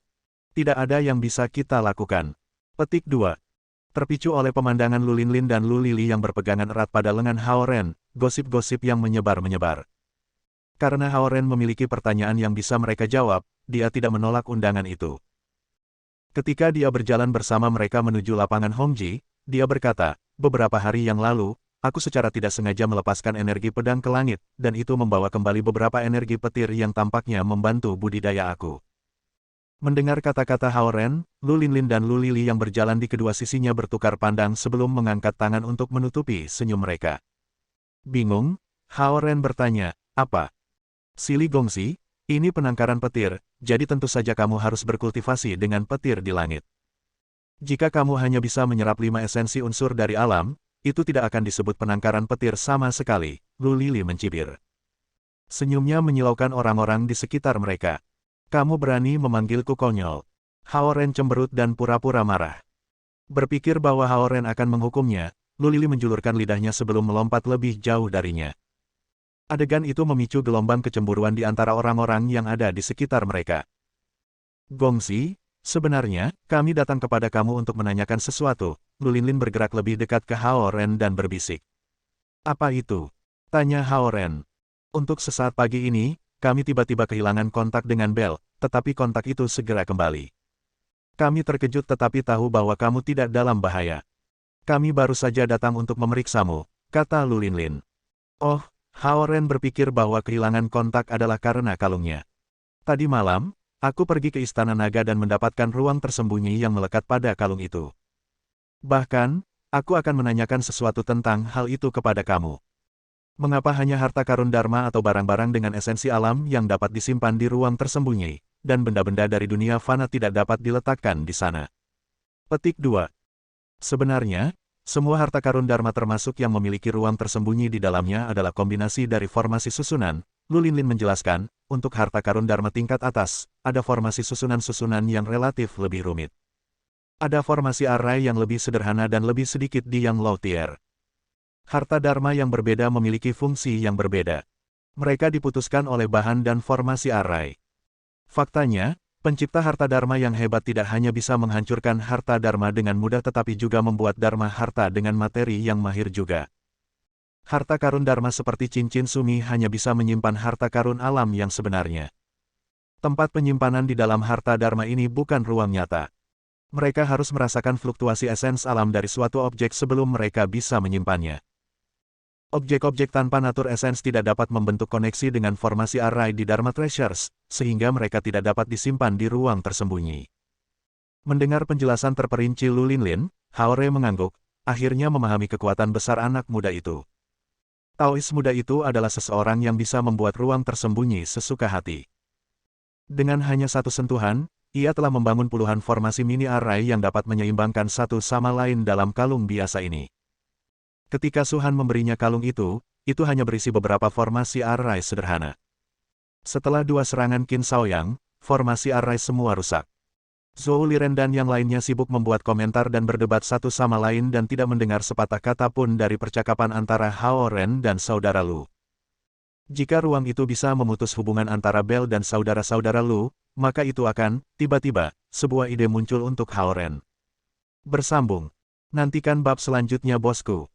A: Tidak ada yang bisa kita lakukan. Petik 2. Terpicu oleh pemandangan Lu Linlin dan Lu Lili yang berpegangan erat pada lengan Haoren, gosip-gosip yang menyebar-menyebar. Karena Haoren memiliki pertanyaan yang bisa mereka jawab, dia tidak menolak undangan itu. Ketika dia berjalan bersama mereka menuju lapangan Hongji, dia berkata, beberapa hari yang lalu, aku secara tidak sengaja melepaskan energi pedang ke langit, dan itu membawa kembali beberapa energi petir yang tampaknya membantu budidaya aku. Mendengar kata-kata Haoren, Lu Linlin dan Lu Lili yang berjalan di kedua sisinya bertukar pandang sebelum mengangkat tangan untuk menutupi senyum mereka. Bingung, Haoren bertanya, apa? Sili Gongzi, ini penangkaran petir, jadi tentu saja kamu harus berkultivasi dengan petir di langit. Jika kamu hanya bisa menyerap 5 esensi unsur dari alam, itu tidak akan disebut penangkaran petir sama sekali, Lu Lili mencibir. Senyumnya menyilaukan orang-orang di sekitar mereka. Kamu berani memanggilku konyol. Haoren cemberut dan pura-pura marah. Berpikir bahwa Haoren akan menghukumnya, Lu Lili menjulurkan lidahnya sebelum melompat lebih jauh darinya. Adegan itu memicu gelombang kecemburuan di antara orang-orang yang ada di sekitar mereka. Gongzi, sebenarnya, kami datang kepada kamu untuk menanyakan sesuatu. Lu Linlin bergerak lebih dekat ke Haoren dan berbisik. Apa itu? Tanya Haoren. Untuk sesaat pagi ini, kami tiba-tiba kehilangan kontak dengan Bel, tetapi kontak itu segera kembali. Kami terkejut tetapi tahu bahwa kamu tidak dalam bahaya. Kami baru saja datang untuk memeriksamu, kata Lu Linlin. Oh, Haoren berpikir bahwa kehilangan kontak adalah karena kalungnya. Tadi malam, aku pergi ke Istana Naga dan mendapatkan ruang tersembunyi yang melekat pada kalung itu. Bahkan, aku akan menanyakan sesuatu tentang hal itu kepada kamu. Mengapa hanya harta karun Dharma atau barang-barang dengan esensi alam yang dapat disimpan di ruang tersembunyi, dan benda-benda dari dunia fana tidak dapat diletakkan di sana? Petik 2. Sebenarnya, semua harta karun Dharma termasuk yang memiliki ruang tersembunyi di dalamnya adalah kombinasi dari formasi susunan. Lu Linlin menjelaskan, untuk harta karun Dharma tingkat atas, ada formasi susunan-susunan yang relatif lebih rumit. Ada formasi array yang lebih sederhana dan lebih sedikit di yang low tier. Harta Dharma yang berbeda memiliki fungsi yang berbeda. Mereka diputuskan oleh bahan dan formasi array. Faktanya, pencipta harta Dharma yang hebat tidak hanya bisa menghancurkan harta Dharma dengan mudah tetapi juga membuat Dharma harta dengan materi yang mahir juga. Harta karun Dharma seperti cincin sumi hanya bisa menyimpan harta karun alam yang sebenarnya. Tempat penyimpanan di dalam harta Dharma ini bukan ruang nyata. Mereka harus merasakan fluktuasi esens alam dari suatu objek sebelum mereka bisa menyimpannya. Objek-objek tanpa natur esens tidak dapat membentuk koneksi dengan formasi array di Dharma Treasures, sehingga mereka tidak dapat disimpan di ruang tersembunyi. Mendengar penjelasan terperinci Lu Linlin, Haore mengangguk, akhirnya memahami kekuatan besar anak muda itu. Taois muda itu adalah seseorang yang bisa membuat ruang tersembunyi sesuka hati. Dengan hanya satu sentuhan, ia telah membangun puluhan formasi mini array yang dapat menyeimbangkan satu sama lain dalam kalung biasa ini. Ketika Suhan memberinya kalung itu hanya berisi beberapa formasi array sederhana. Setelah dua serangan Qin Shaoyang, formasi array semua rusak. Zhou Liren dan yang lainnya sibuk membuat komentar dan berdebat satu sama lain dan tidak mendengar sepatah kata pun dari percakapan antara Hao Ren dan saudara Lu. Jika ruang itu bisa memutus hubungan antara Bell dan saudara-saudara Lu, maka itu akan, tiba-tiba, sebuah ide muncul untuk Hao Ren. Bersambung. Nantikan bab selanjutnya bosku.